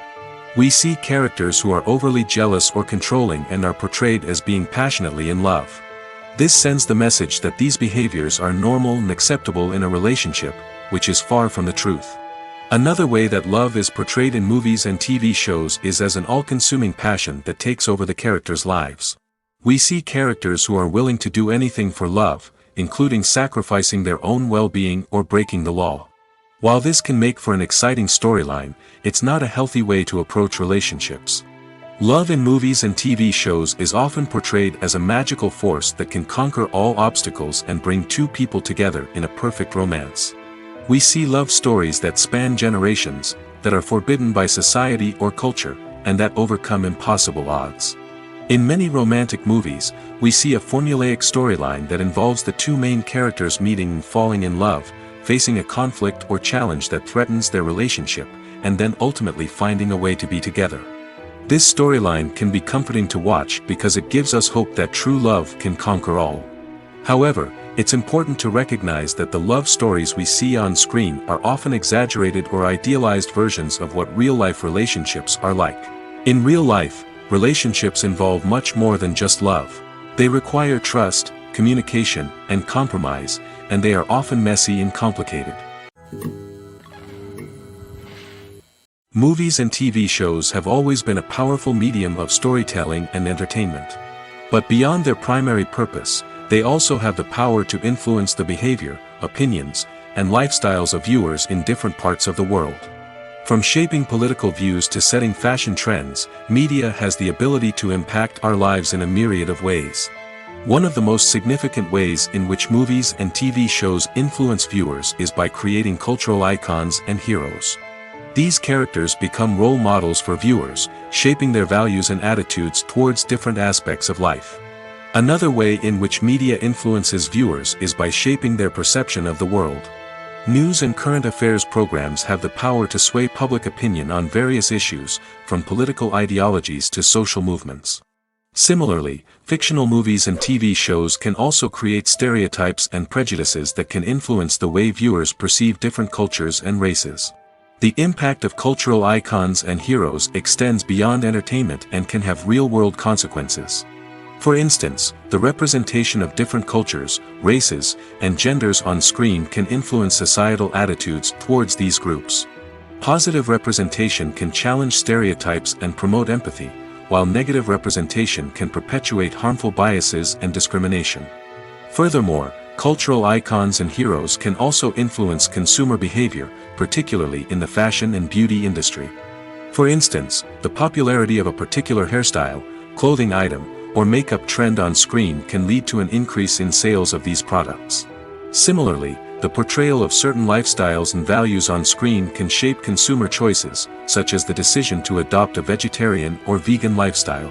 We see characters who are overly jealous or controlling and are portrayed as being passionately in love. This sends the message that these behaviors are normal and acceptable in a relationship, which is far from the truth. Another way that love is portrayed in movies and TV shows is as an all-consuming passion that takes over the characters' lives. We see characters who are willing to do anything for love, including sacrificing their own well-being or breaking the law. While this can make for an exciting storyline, it's not a healthy way to approach relationships. Love in movies and TV shows is often portrayed as a magical force that can conquer all obstacles and bring two people together in a perfect romance. We see love stories that span generations, that are forbidden by society or culture, and that overcome impossible odds. In many romantic movies, we see a formulaic storyline that involves the two main characters meeting and falling in love, facing a conflict or challenge that threatens their relationship, and then ultimately finding a way to be together. This storyline can be comforting to watch because it gives us hope that true love can conquer all. However, it's important to recognize that the love stories we see on screen are often exaggerated or idealized versions of what real-life relationships are like. In real life, relationships involve much more than just love. They require trust, communication, and compromise, and they are often messy and complicated. Movies and TV shows have always been a powerful medium of storytelling and entertainment. But beyond their primary purpose, they also have the power to influence the behavior, opinions, and lifestyles of viewers in different parts of the world. From shaping political views to setting fashion trends, media has the ability to impact our lives in a myriad of ways. One of the most significant ways in which movies and TV shows influence viewers is by creating cultural icons and heroes. These characters become role models for viewers, shaping their values and attitudes towards different aspects of life. Another way in which media influences viewers is by shaping their perception of the world. News and current affairs programs have the power to sway public opinion on various issues, from political ideologies to social movements. Similarly, fictional movies and TV shows can also create stereotypes and prejudices that can influence the way viewers perceive different cultures and races. The impact of cultural icons and heroes extends beyond entertainment and can have real-world consequences. For instance, the representation of different cultures, races, and genders on screen can influence societal attitudes towards these groups. Positive representation can challenge stereotypes and promote empathy, while negative representation can perpetuate harmful biases and discrimination. Furthermore, cultural icons and heroes can also influence consumer behavior, particularly in the fashion and beauty industry. For instance, the popularity of a particular hairstyle, clothing item, or makeup trend on screen can lead to an increase in sales of these products. Similarly, the portrayal of certain lifestyles and values on screen can shape consumer choices, such as the decision to adopt a vegetarian or vegan lifestyle.